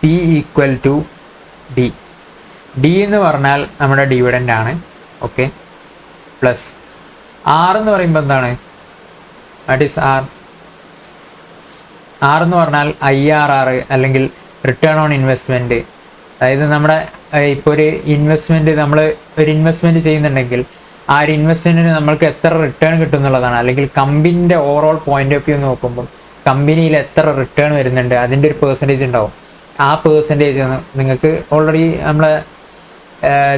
A: P equal to D. D എന്ന് പറഞ്ഞാൽ നമ്മുടെ ഡിവിഡൻ്റ് ആണ്. ഓക്കെ, പ്ലസ് ആർ എന്ന് പറയുമ്പോൾ എന്താണ്, വാട്ട് ഈസ് ആർ? ആർ എന്ന് പറഞ്ഞാൽ IRR അല്ലെങ്കിൽ റിട്ടേൺ ഓൺ ഇൻവെസ്റ്റ്മെൻറ്റ്. അതായത് നമ്മുടെ ഇപ്പോൾ ഒരു ഇൻവെസ്റ്റ്മെൻറ്റ് ചെയ്യുന്നുണ്ടെങ്കിൽ ആ ഒരു ഇൻവെസ്റ്റ്മെൻറ്റിന് നമ്മൾക്ക് എത്ര റിട്ടേൺ കിട്ടും എന്നുള്ളതാണ്. അല്ലെങ്കിൽ കമ്പനീൻ്റെ ഓവറോൾ പോയിന്റ് ഓഫ് വ്യൂ നോക്കുമ്പോൾ കമ്പനിയിൽ എത്ര റിട്ടേൺ വരുന്നുണ്ട് അതിൻ്റെ ഒരു പെർസെൻറ്റേജ് ഉണ്ടാവും. ആ പെർസെൻറ്റേജ് നിങ്ങൾക്ക് ഓൾറെഡി നമ്മളെ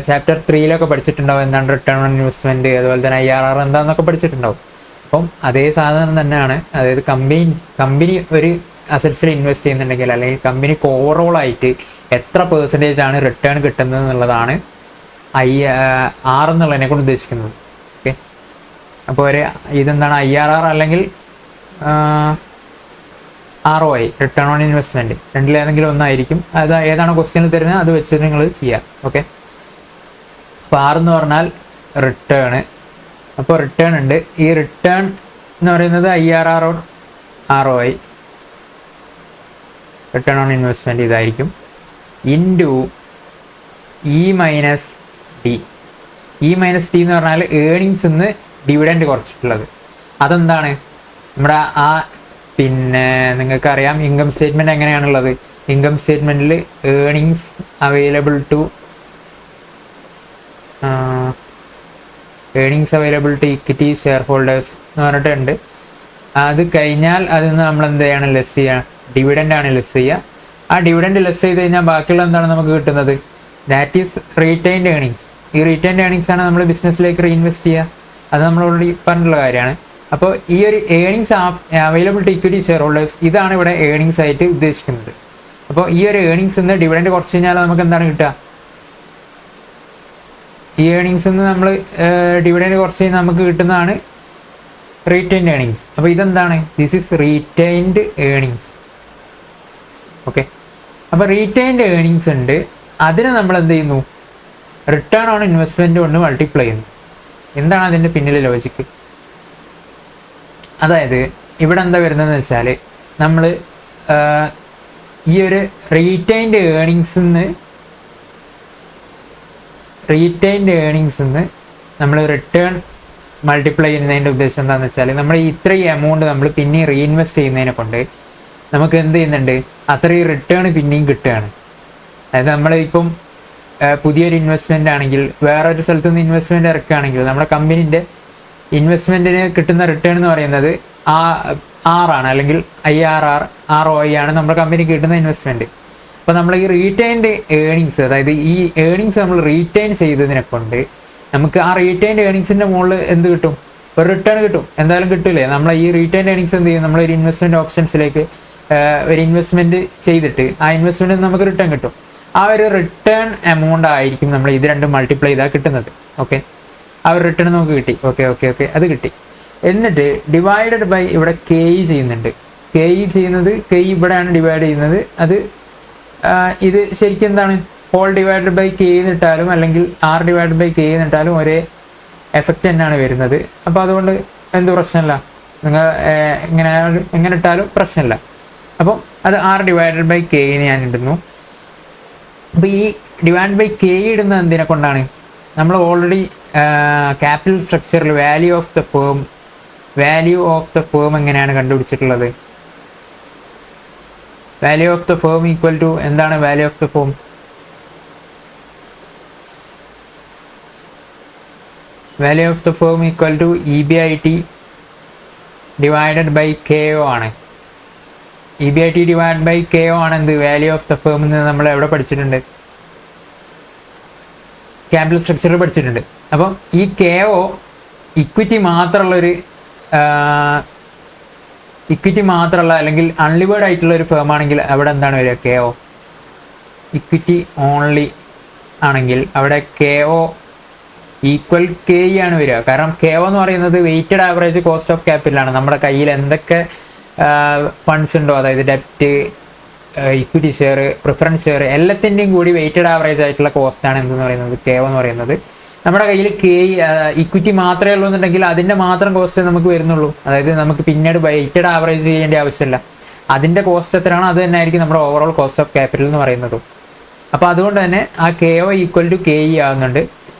A: ചാപ്റ്റർ 3 പഠിച്ചിട്ടുണ്ടാവും, എന്താണ് റിട്ടേൺ ഓൺ ഇൻവെസ്റ്റ്മെൻറ്റ്, അതുപോലെ തന്നെ IRR എന്താണെന്നൊക്കെ പഠിച്ചിട്ടുണ്ടാവും. അപ്പം അതേ സാധനം തന്നെയാണ്. അതായത് കമ്പനി ഒരു അസറ്റ്സിൽ ഇൻവെസ്റ്റ് ചെയ്യുന്നുണ്ടെങ്കിൽ അല്ലെങ്കിൽ കമ്പനിക്ക് ഓവറോൾ ആയിട്ട് എത്ര പെർസെൻറ്റേജ് ആണ് റിട്ടേൺ കിട്ടുന്നത് എന്നുള്ളതാണ് IR എന്നുള്ളതിനെ കൊണ്ട് ഉദ്ദേശിക്കുന്നത്. ഓക്കെ, അപ്പോൾ ഇതെന്താണ് IRR അല്ലെങ്കിൽ ROI, റിട്ടേൺ ഓൺ ഇൻവെസ്റ്റ്മെൻറ്റ്, രണ്ടിലേതെങ്കിലും ഒന്നായിരിക്കും. അത് ഏതാണ് ക്വസ്റ്റ്യനിൽ തരുന്നത് അത് വെച്ചിട്ട് നിങ്ങൾ ചെയ്യാം. ഓക്കെ, അപ്പോൾ R എന്ന് പറഞ്ഞാൽ റിട്ടേൺ. അപ്പോൾ റിട്ടേൺ ഉണ്ട്. ഈ റിട്ടേൺ എന്ന് പറയുന്നത് IRR or ROI, return on investment ഇതായിരിക്കും, into E minus D. E minus D എന്ന് പറഞ്ഞാൽ ഏണിങ്സ് നിന്ന് ഡിവിഡൻഡ് കുറച്ചിട്ടുള്ളത്. അതെന്താണ് നമ്മുടെ പിന്നെ നിങ്ങൾക്കറിയാം ഇൻകം സ്റ്റേറ്റ്മെൻറ്റ് എങ്ങനെയാണുള്ളത്. ഇൻകം സ്റ്റേറ്റ്മെൻറ്റിൽ earnings available to equity shareholders എന്ന് പറഞ്ഞിട്ടുണ്ട്. അത് കഴിഞ്ഞാൽ അതിൽ നിന്ന് നമ്മൾ എന്ത് ചെയ്യണം, ലെസ് ചെയ്യുക, ഡിവിഡൻ്റ് ആണ് ലെസ് ചെയ്യുക. ആ ഡിവിഡൻഡ് ലെസ് ചെയ്ത് കഴിഞ്ഞാൽ ബാക്കിയുള്ള എന്താണ് നമുക്ക് കിട്ടുന്നത്, ദാറ്റ് ഈസ് റീറ്റെയിൻഡ് ഏണിങ്സ്. ഈ റീറ്റെയിൻഡ് ഏണിങ്സ് ആണ് നമ്മൾ ബിസിനസ്സിലേക്ക് റീഇൻവെസ്റ്റ് ചെയ്യുക. അത് നമ്മൾ ഓൾറെഡി പറഞ്ഞിട്ടുള്ള കാര്യമാണ്. അപ്പോൾ ഈ ഒരു earnings available to equity shareholders ഇതാണ് ഇവിടെ ഏണിങ്സ് ആയിട്ട് ഉദ്ദേശിക്കുന്നത്. അപ്പോൾ ഈ ഒരു ഏണിങ്സ് ഡിവിഡൻഡ് കുറച്ച് കഴിഞ്ഞാൽ നമുക്ക് എന്താണ് കിട്ടുക? ഈ ഏണിങ്സ് നമ്മൾ ഡിവിഡൻഡ് കുറച്ച് കഴിഞ്ഞാൽ നമുക്ക് കിട്ടുന്നതാണ് റീറ്റെയിൻഡ് ഏണിങ്സ്. അപ്പോൾ ഇതെന്താണ്? This is retained earnings. Okay, അപ്പോൾ റീറ്റെയിൻഡ് ഏണിങ്സ് ഉണ്ട്, അതിനെ നമ്മൾ എന്ത് ചെയ്യുന്നു? റിട്ടേൺ ഓൺ ഇൻവെസ്റ്റ്മെൻറ്റ് കൊണ്ട് മൾട്ടിപ്ലൈ ചെയ്യുന്നു. എന്താണ് അതിൻ്റെ പിന്നിലെ ലോജിക്ക്? അതായത് ഇവിടെ എന്താ വരുന്നതെന്ന് വെച്ചാൽ നമ്മൾ ഈ ഒരു റീറ്റെയിൻഡ് ഏണിങ്സിന്ന് നമ്മൾ റിട്ടേൺ മൾട്ടിപ്ലൈ ചെയ്യുന്നതിൻ്റെ ഉദ്ദേശം എന്താണെന്ന് വെച്ചാൽ നമ്മൾ ഇത്രയും എമൗണ്ട് നമ്മൾ പിന്നെയും റീഇൻവെസ്റ്റ് ചെയ്യുന്നതിനെ കൊണ്ട് നമുക്ക് എന്ത് ചെയ്യുന്നുണ്ട്? അത്രയും റിട്ടേൺ പിന്നെയും കിട്ടുകയാണ്. അതായത് നമ്മൾ ഇപ്പം പുതിയൊരു ഇൻവെസ്റ്റ്മെൻ്റ് ആണെങ്കിൽ വേറൊരു സ്ഥലത്തു നിന്ന് ഇൻവെസ്റ്റ്മെൻറ്റ് ഇറക്കുകയാണെങ്കിൽ നമ്മുടെ കമ്പനീൻ്റെ ഇൻവെസ്റ്റ്മെൻറ്റിന് കിട്ടുന്ന റിട്ടേൺ എന്ന് പറയുന്നത് ആറാണ്, അല്ലെങ്കിൽ ROI ആണ് നമ്മുടെ കമ്പനിക്ക് കിട്ടുന്ന ഇൻവെസ്റ്റ്മെൻറ്റ്. അപ്പോൾ നമ്മൾ ഈ റീറ്റെയിൻഡ് ഏണിങ്സ്, അതായത് ഈ ഏണിങ്സ് നമ്മൾ റീറ്റെയിൻ ചെയ്തതിനെ കൊണ്ട് നമുക്ക് ആ റീറ്റെയിൻഡ് ഏണിങ്സിൻ്റെ മുകളിൽ എന്ത് കിട്ടും? ഒരു റിട്ടേൺ കിട്ടും. എന്തായാലും കിട്ടില്ലേ? നമ്മൾ ഈ റീറ്റെയിൻഡ് ഏണിങ്സ് എന്ത് ചെയ്യും? നമ്മളൊരു ഇൻവെസ്റ്റ്മെൻറ്റ് ഓപ്ഷൻസിലേക്ക് ഒരു ഇൻവെസ്റ്റ്മെൻറ്റ് ചെയ്തിട്ട് ആ ഇൻവെസ്റ്റ്മെൻറ്റ് നമുക്ക് റിട്ടേൺ കിട്ടും. ആ ഒരു റിട്ടേൺ എമൗണ്ട് ആയിരിക്കും നമ്മൾ ഇത് രണ്ടും മൾട്ടിപ്ലൈ ചെയ്താൽ കിട്ടുന്നത്. ഓക്കെ, ആ ഒരു റിട്ടേൺ നമുക്ക് കിട്ടി. ഓക്കെ, അത് കിട്ടി. എന്നിട്ട് ഡിവൈഡഡ് ബൈ ഇവിടെ KE ചെയ്യുന്നുണ്ട്. KE ഇവിടെയാണ് ഡിവൈഡ് ചെയ്യുന്നത്. അത് ഇത് ശരിക്കും എന്താണ്? ഹോൾ ഡിവൈഡഡ് ബൈ K എന്നിട്ടാലും അല്ലെങ്കിൽ R ഡിവൈഡഡ് ബൈ K എന്നിട്ടാലും ഒരേ എഫക്റ്റ് തന്നെയാണ് വരുന്നത്. അപ്പോൾ അതുകൊണ്ട് എന്ത് പ്രശ്നമില്ല, നിങ്ങൾ എങ്ങനെ ഇട്ടാലും പ്രശ്നമില്ല. അപ്പം അത് R ഡിവൈഡഡ് ബൈ K ഞാൻ ഇടുന്നു. അപ്പോൾ ഈ ഡിവൈഡ് ബൈ K ഇടുന്നത് എന്തിനെ കൊണ്ടാണ്? നമ്മൾ ഓൾറെഡി ക്യാപിറ്റൽ സ്ട്രക്ചറിൽ വാല്യൂ ഓഫ് ദ ഫേം എങ്ങനെയാണ് കണ്ടുപിടിച്ചിട്ടുള്ളത്? Value of the firm equal to എന്താണ്? Value of the firm equal to EBIT divided by KO ആണ്. EBIT ഡിവൈഡ് ബൈ KO ആണ് എന്ത്? വാല്യൂ ഓഫ് ദ ഫേം എന്ന് നമ്മൾ എവിടെ പഠിച്ചിട്ടുണ്ട്? ക്യാപിറ്റൽ സ്ട്രക്ചറിൽ പഠിച്ചിട്ടുണ്ട്. അപ്പം ഈ KO ഇക്വിറ്റി മാത്രമുള്ള അല്ലെങ്കിൽ അൺലിവേർഡ് ആയിട്ടുള്ള ഒരു ഫേം ആണെങ്കിൽ അവിടെ എന്താണ് വരിക? KO ഇക്വിറ്റി ഓൺലി ആണെങ്കിൽ അവിടെ KO ഈക്വൽ KE ആണ് വരിക. കാരണം KO എന്ന് പറയുന്നത് വെയ്റ്റഡ് ആവറേജ് കോസ്റ്റ് ഓഫ് ക്യാപിറ്റലാണ്. നമ്മുടെ കയ്യിൽ എന്തൊക്കെ ഫണ്ട്സ് ഉണ്ടോ, അതായത് ഡെപ്റ്റ്, ഇക്വിറ്റി ഷെയർ, പ്രിഫറൻസ് ഷെയർ, എല്ലാത്തിൻ്റെയും കൂടി വെയ്റ്റഡ് ആവറേജ് ആയിട്ടുള്ള കോസ്റ്റാണ് എന്തെന്ന് പറയുന്നത്? KO എന്ന് പറയുന്നത്. നമ്മുടെ കയ്യിൽ ഇക്വിറ്റി മാത്രമേ ഉള്ളൂ എന്നുണ്ടെങ്കിൽ അതിൻ്റെ മാത്രം കോസ്റ്റ് നമുക്ക് വരുന്നുള്ളൂ. അതായത് നമുക്ക് പിന്നീട് വെയ്റ്റഡ് ആവറേജ് ചെയ്യേണ്ട ആവശ്യമില്ല. അതിൻ്റെ കോസ്റ്റ് എത്രയാണോ അത് തന്നെ ആയിരിക്കും നമ്മുടെ ഓവറോൾ കോസ്റ്റ് ഓഫ് ക്യാപിറ്റൽ എന്ന് പറയുന്നത്. അപ്പോൾ അതുകൊണ്ട് തന്നെ ആ KO ഈക്വൽ ടു KE ആകുന്നുണ്ട്.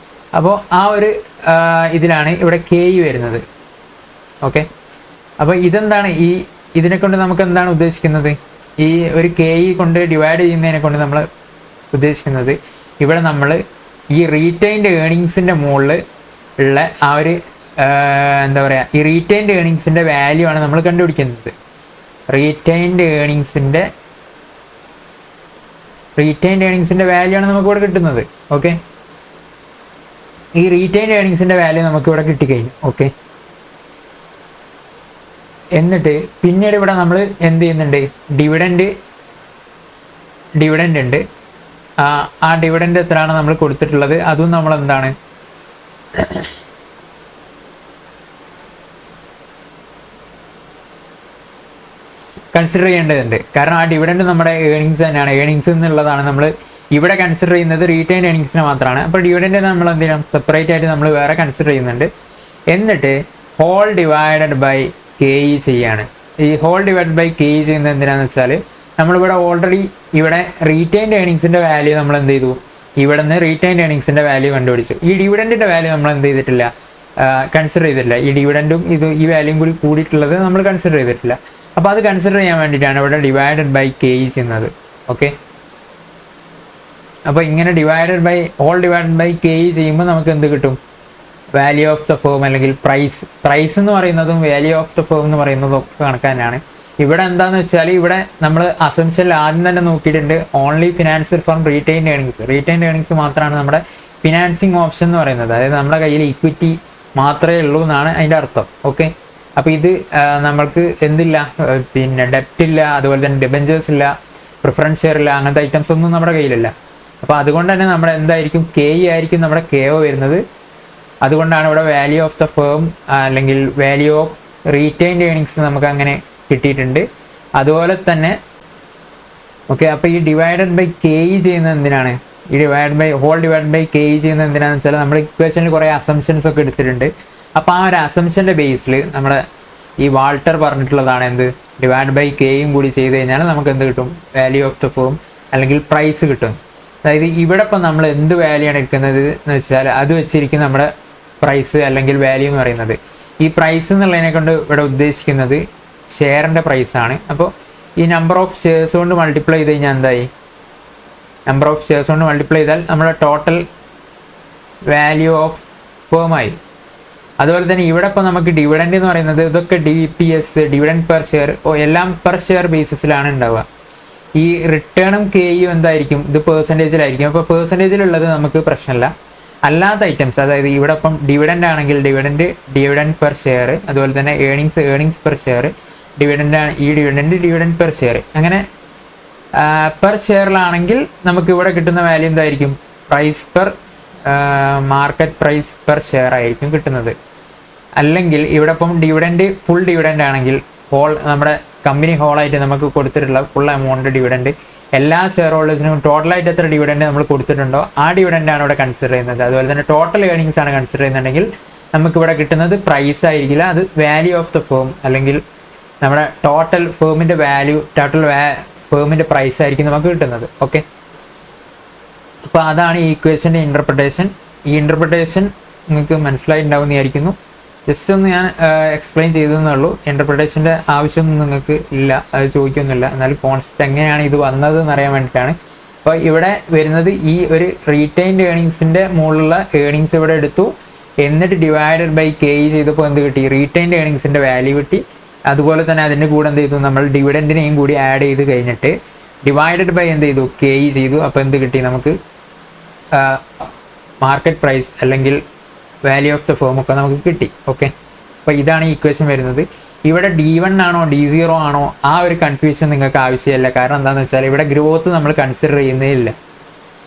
A: അപ്പോൾ ആ ഒരു ഇതിലാണ് ഇവിടെ KE വരുന്നത്. ഓക്കെ, അപ്പോൾ ഇതെന്താണ്? ഇതിനെ കൊണ്ട് നമുക്ക് എന്താണ് ഉദ്ദേശിക്കുന്നത്? ഈ ഒരു KE കൊണ്ട് ഡിവൈഡ് ചെയ്യുന്നതിനെ കൊണ്ട് നമ്മൾ ഉദ്ദേശിക്കുന്നത് ഇവിടെ നമ്മൾ ഈ റീറ്റെയിൻഡ് ഏണിങ്സിൻ്റെ മുകളിൽ ഉള്ള ആ ഒരു എന്താ പറയുക, ഈ റീറ്റെയിൻഡ് ഏണിങ്സിൻ്റെ വാല്യൂ ആണ് നമ്മൾ കണ്ടുപിടിക്കുന്നത്. റീറ്റെയിൻഡ് ഏണിങ്സിൻ്റെ വാല്യൂ ആണ് നമുക്ക് ഇവിടെ കിട്ടുന്നത്. ഓക്കെ, ഈ റീറ്റെയിൻഡ് ഏണിങ്സിൻ്റെ വാല്യൂ നമുക്ക് ഇവിടെ കിട്ടിക്കഴിഞ്ഞു. ഓക്കെ, എന്നിട്ട് പിന്നീട് ഇവിടെ നമ്മൾ എന്ത് ചെയ്യുന്നുണ്ട്? ഡിവിഡൻഡ് ഉണ്ട്. ആ ഡിവിഡൻഡ് എത്രയാണ് നമ്മൾ കൊടുത്തിട്ടുള്ളത് അതും നമ്മൾ എന്താണ് കൺസിഡർ ചെയ്യേണ്ടതുണ്ട്. കാരണം ആ ഡിവിഡൻഡ് നമ്മുടെ ഏണിങ്സ് തന്നെയാണ്. ഏണിങ്സ് എന്നുള്ളതാണ് നമ്മൾ ഇവിടെ കൺസിഡർ ചെയ്യുന്നത്. റീറ്റെയിൻ ഏണിങ്സിന് മാത്രമാണ്. അപ്പോൾ ഡിവിഡൻഡ് നമ്മൾ എന്ത് ചെയ്യണം? സെപ്പറേറ്റ് ആയിട്ട് നമ്മൾ വേറെ കൺസിഡർ ചെയ്യുന്നുണ്ട്. എന്നിട്ട് ഹോൾ ഡിവൈഡഡ് ബൈ KE ചെയ്യാണ്. ഈ ഹോൾ ഡിവൈഡ് ബൈ KE ചെയ്യുന്നത് എന്തിനാണെന്ന് വെച്ചാൽ നമ്മളിവിടെ ഓൾറെഡി ഇവിടെ റീറ്റെയിൻഡ് ഏണിങ്സിൻ്റെ വാല്യൂ നമ്മൾ എന്ത് ചെയ്തു? ഇവിടെ നിന്ന് റീറ്റെയിൻഡ് ഏണിങ്സിൻ്റെ വാല്യൂ കണ്ടുപിടിച്ചു. ഈ ഡിവിഡൻഡിൻ്റെ വാല്യൂ നമ്മൾ എന്ത് ചെയ്തിട്ടില്ല? കൺസിഡർ ചെയ്തിട്ടില്ല. ഈ ഡിവിഡൻഡും ഈ വാല്യൂയും കൂടി കൂടിയിട്ടുള്ളത് നമ്മൾ കൺസിഡർ ചെയ്തിട്ടില്ല. അപ്പോൾ അത് കൺസിഡർ ചെയ്യാൻ വേണ്ടിയിട്ടാണ് ഇവിടെ ഡിവൈഡഡ് ബൈ KE ചെയ്യുന്നത്. ഓക്കെ, അപ്പോൾ ഇങ്ങനെ ഹോൾ ഡിവൈഡഡ് ബൈ KE ചെയ്യുമ്പോൾ നമുക്ക് എന്ത് കിട്ടും? വാല്യൂ ഓഫ് ദ ഫേം അല്ലെങ്കിൽ പ്രൈസ് എന്ന് പറയുന്നതും വാല്യൂ ഓഫ് ദ ഫേം എന്ന് പറയുന്നതും ഒക്കെ കണക്ക് തന്നെയാണ്. ഇവിടെ എന്താണെന്ന് വെച്ചാൽ ഇവിടെ നമ്മൾ അസംഷനിൽ ആദ്യം തന്നെ നോക്കിയിട്ടുണ്ട് ഓൺലി ഫിനാൻഷ്യൽ ഫർം റീറ്റെയിൻഡ് ഏണിങ്സ് മാത്രമാണ് നമ്മുടെ ഫിനാൻസിങ് ഓപ്ഷൻ എന്ന് പറയുന്നത്. അതായത് നമ്മുടെ കയ്യിൽ ഇക്വിറ്റി മാത്രമേ ഉള്ളൂ എന്നാണ് അതിൻ്റെ അർത്ഥം. ഓക്കെ, അപ്പോൾ ഇത് നമ്മൾക്ക് എന്തില്ല, പിന്നെ ഡെപ്റ്റ് ഇല്ല, അതുപോലെ തന്നെ ഡിബെഞ്ചേഴ്സ് ഇല്ല, പ്രിഫറൻസ് ഷെയർ ഇല്ല, അങ്ങനത്തെ ഐറ്റംസ് ഒന്നും നമ്മുടെ കയ്യിലില്ല. അപ്പോൾ അതുകൊണ്ട് തന്നെ നമ്മുടെ എന്തായിരിക്കും ആയിരിക്കും നമ്മുടെ KO വരുന്നത്. അതുകൊണ്ടാണ് ഇവിടെ വാല്യൂ ഓഫ് ദ ഫേം അല്ലെങ്കിൽ വാല്യൂ ഓഫ് റീറ്റെയിൻഡ് ഏണിങ്സ് നമുക്ക് അങ്ങനെ കിട്ടിയിട്ടുണ്ട്. അതുപോലെ തന്നെ ഓക്കെ, അപ്പോൾ ഈ ഡിവൈഡഡ് ബൈ KE ചെയ്യുന്നത് എന്തിനാണ്, ഈ ഹോൾ ഡിവൈഡഡ് ബൈ KE ചെയ്യുന്നത് എന്തിനാണെന്ന് വെച്ചാൽ നമ്മൾ ഇക്വേഷനിൽ കുറേ അസംഷൻസ് ഒക്കെ എടുത്തിട്ടുണ്ട്. അപ്പോൾ ആ ഒരു അസംഷൻ്റെ ബേസിൽ നമ്മുടെ ഈ വാൾട്ടർ പറഞ്ഞിട്ടുള്ളതാണ് എന്ത്, ഡിവൈഡ് ബൈ KEയും കൂടി ചെയ്ത് കഴിഞ്ഞാൽ നമുക്ക് എന്ത് കിട്ടും, വാല്യൂ ഓഫ് ദ ഫേം അല്ലെങ്കിൽ പ്രൈസ് കിട്ടും. അതായത് ഇവിടെ ഇപ്പം നമ്മൾ എന്ത് വാല്യൂ ആണ് എടുക്കുന്നത് എന്ന് വെച്ചാൽ അത് വെച്ചിരിക്കും നമ്മുടെ പ്രൈസ് അല്ലെങ്കിൽ വാല്യൂ എന്ന് പറയുന്നത്. ഈ പ്രൈസ് എന്നുള്ളതിനെ കൊണ്ട് ഇവിടെ ഉദ്ദേശിക്കുന്നത് ഷെയറിൻ്റെ പ്രൈസാണ്. അപ്പോൾ ഈ നമ്പർ ഓഫ് ഷെയർസ് കൊണ്ട് മൾട്ടിപ്ലൈ ചെയ്ത് കഴിഞ്ഞാൽ എന്തായി, നമ്പർ ഓഫ് ഷെയർസ് കൊണ്ട് മൾട്ടിപ്ലൈ ചെയ്താൽ നമ്മുടെ ടോട്ടൽ വാല്യൂ ഓഫ് ഫേമായി. അതുപോലെ തന്നെ ഇവിടെ ഇപ്പോൾ നമുക്ക് ഡിവിഡൻഡ് എന്ന് പറയുന്നത് ഇതൊക്കെ DPS ഡിവിഡൻഡ് പെർ ഷെയർ എല്ലാം പെർ ഷെയർ ബേസിസിലാണ് ഉണ്ടാവുക. ഈ റിട്ടേണും KEയും എന്തായിരിക്കും, ഇത് പെർസെൻറ്റേജിലായിരിക്കും. അപ്പോൾ പെർസെൻറ്റേജിലുള്ളത് നമുക്ക് പ്രശ്നമില്ല. അല്ലാത്ത ഐറ്റംസ്, അതായത് ഇവിടെ ഇപ്പം ഡിവിഡൻഡ് ആണെങ്കിൽ ഡിവിഡൻഡ് പെർ ഷെയർ, അതുപോലെ തന്നെ earnings per share, dividend per share, അങ്ങനെ പെർ ഷെയറിലാണെങ്കിൽ നമുക്ക് ഇവിടെ കിട്ടുന്ന വാല്യൂ എന്തായിരിക്കും, price per market price per share ആയിരിക്കും കിട്ടുന്നത്. അല്ലെങ്കിൽ ഇവിടെ ഇപ്പം ഫുൾ ഡിവിഡൻഡ് ആണെങ്കിൽ നമ്മുടെ കമ്പനി ഹോളായിട്ട് നമുക്ക് കൊടുത്തിട്ടുള്ള ഫുൾ എമൗണ്ട് ഡിവിഡൻഡ് എല്ലാ ഷെയർ ഹോൾഡേഴ്സിനും ടോട്ടലായിട്ട് എത്ര ഡിവിഡൻഡ് നമ്മൾ കൊടുത്തിട്ടുണ്ടോ ആ ഡിവിഡൻഡാണ് ഇവിടെ കൺസിഡർ ചെയ്യുന്നത്. അതുപോലെ തന്നെ ടോട്ടൽ ഏണിങ്സ് ആണ് കൺസിഡർ ചെയ്യുന്നുണ്ടെങ്കിൽ നമുക്കിവിടെ കിട്ടുന്നത് പ്രൈസ് ആയിരിക്കില്ല, അത് വാല്യൂ ഓഫ് ദ ഫേം അല്ലെങ്കിൽ നമ്മുടെ ടോട്ടൽ ഫേമിൻ്റെ വാല്യൂ, ഫേമിൻ്റെ പ്രൈസ് ആയിരിക്കും നമുക്ക് കിട്ടുന്നത്. ഓക്കെ, അപ്പോൾ അതാണ് ഈ ഇക്വേഷൻ്റെ ഇൻ്റർപ്രിട്ടേഷൻ. ഈ ഇൻ്റർപ്രിട്ടേഷൻ നിങ്ങൾക്ക് മനസ്സിലായിട്ടുണ്ടാവുമെന്ന് വിചാരിക്കുന്നു. ജസ്റ്റ് ഒന്ന് ഞാൻ എക്സ്പ്ലെയിൻ ചെയ്തതെന്നേ ഉള്ളൂ. ഇൻ്റർപ്രിട്ടേഷൻ്റെ ആവശ്യമൊന്നും നിങ്ങൾക്ക് ഇല്ല, അത് ചോദിക്കൊന്നുമില്ല. എന്നാലും കോൺസെപ്റ്റ് എങ്ങനെയാണ് ഇത് വന്നത് എന്നറിയാൻ വേണ്ടിയിട്ടാണ്. അപ്പോൾ ഇവിടെ വരുന്നത് ഈ ഒരു റീറ്റെയിൻഡ് ഏണിങ്സിൻ്റെ മുകളിലുള്ള ഏണിങ്സ് ഇവിടെ എടുത്തു, എന്നിട്ട് ഡിവൈഡഡ് ബൈ KE ചെയ്തപ്പോൾ എന്ത് കിട്ടി, റീറ്റെയിൻഡ് ഏണിങ്സിൻ്റെ വാല്യൂ കിട്ടി. അതുപോലെ തന്നെ അതിൻ്റെ കൂടെ എന്ത് ചെയ്തു, നമ്മൾ ഡിവിഡൻഡിനെയും കൂടി ആഡ് ചെയ്ത് കഴിഞ്ഞിട്ട് ഡിവൈഡഡ് ബൈ എന്ത് ചെയ്തു, KE ചെയ്തു. അപ്പോൾ എന്ത് കിട്ടി നമുക്ക്, മാർക്കറ്റ് പ്രൈസ് അല്ലെങ്കിൽ വാല്യൂ ഓഫ് ദ ഫേം ഒക്കെ നമുക്ക് കിട്ടി. ഓക്കെ, അപ്പോൾ ഇതാണ് ഈ ഇക്വേഷൻ വരുന്നത്. ഇവിടെ D1 ആണോ D0 ആണോ ആ ഒരു കൺഫ്യൂഷൻ നിങ്ങൾക്ക് ആവശ്യമില്ല. കാരണം എന്താണെന്ന് വെച്ചാൽ ഇവിടെ ഗ്രോത്ത് നമ്മൾ കൺസിഡർ ചെയ്യുന്നേ ഇല്ല.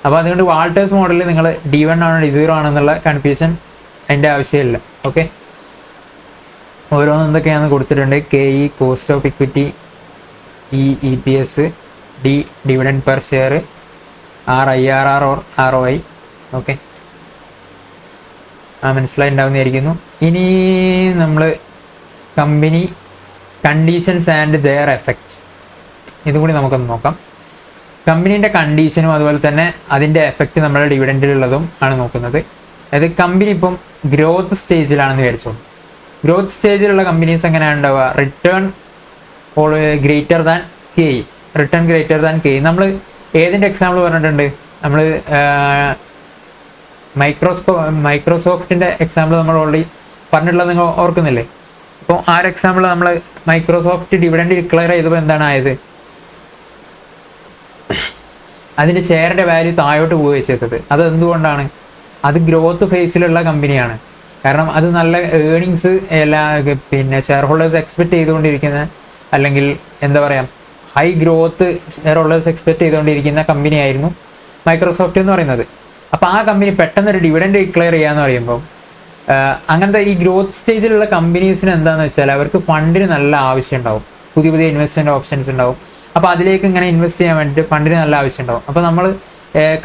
A: അപ്പോൾ അതുകൊണ്ട് വാൾട്ടേഴ്സ് മോഡലിൽ നിങ്ങൾ D1 ആണോ D0 ആണോ എന്നുള്ള കൺഫ്യൂഷൻ അതിൻ്റെ ആവശ്യമില്ല. ഓക്കെ, ഓരോന്നും എന്തൊക്കെയാണെന്ന് കൊടുത്തിട്ടുണ്ട്. KE cost of equity, EPS, dividend per share, IRR or ROI. Okay, മനസ്സിലായിട്ടുണ്ടാവുന്നതായിരിക്കുന്നു. ഇനി നമ്മൾ company conditions and their effect ഇതും കൂടി നമുക്കൊന്ന് നോക്കാം. കമ്പനീൻ്റെ കണ്ടീഷനും അതുപോലെ തന്നെ അതിൻ്റെ എഫക്റ്റ് നമ്മുടെ ഡിവിഡൻഡിലുള്ളതും ആണ് നോക്കുന്നത്. അതായത് കമ്പനി ഇപ്പം ഗ്രോത്ത് സ്റ്റേജിലാണെന്ന് വിചാരിച്ചോളൂ. ഗ്രോത്ത് സ്റ്റേജിലുള്ള കമ്പനീസ് എങ്ങനെയാണ് ഉണ്ടാവുക, return greater than KE, return greater than KE. നമ്മൾ ഏതിൻ്റെ എക്സാമ്പിൾ പറഞ്ഞിട്ടുണ്ട്, നമ്മൾ മൈക്രോസോഫ്റ്റിൻ്റെ എക്സാമ്പിൾ നമ്മൾ ഓൾറെഡി പറഞ്ഞിട്ടുള്ളത് നിങ്ങൾ ഓർക്കുന്നില്ലേ? അപ്പോൾ ആ ഒരു എക്സാമ്പിൾ നമ്മൾ മൈക്രോസോഫ്റ്റ് ഡിവിഡൻഡ് ഡിക്ലെയർ ചെയ്തപ്പോൾ എന്താണ് ആയത്, അതിൻ്റെ ഷെയറിൻ്റെ വാല്യൂ താഴോട്ട് പോവുകയാണ് ചെയ്തത്. അത് എന്തുകൊണ്ടാണ്, അത് ഗ്രോത്ത് ഫേസിലുള്ള കമ്പനിയാണ്. കാരണം അത് നല്ല ഏണിങ്സ് പിന്നെ ഷെയർ ഹോൾഡേഴ്സ് എക്സ്പെക്ട് ചെയ്തുകൊണ്ടിരിക്കുന്ന, അല്ലെങ്കിൽ എന്താ പറയുക, high growth share holders expect ചെയ്തുകൊണ്ടിരിക്കുന്ന കമ്പനിയായിരുന്നു മൈക്രോസോഫ്റ്റ് എന്ന് പറയുന്നത്. അപ്പോൾ ആ കമ്പനി പെട്ടെന്നൊരു ഡിവിഡൻഡ് ഡിക്ലെയർ ചെയ്യാന്ന് പറയുമ്പോൾ അങ്ങനത്തെ ഈ ഗ്രോത്ത് സ്റ്റേജിലുള്ള കമ്പനീസിന് എന്താണെന്ന് വെച്ചാൽ അവർക്ക് ഫണ്ടിന് നല്ല ആവശ്യം ഉണ്ടാവും, പുതിയ ഇൻവെസ്റ്റ്മെൻറ്റ് ഓപ്ഷൻസ് ഉണ്ടാവും. അപ്പോൾ അതിലേക്ക് ഇങ്ങനെ ഇൻവെസ്റ്റ് ചെയ്യാൻ വേണ്ടിയിട്ട് ഫണ്ടിന് നല്ല ആവശ്യം ഉണ്ടാവും. അപ്പോൾ നമ്മൾ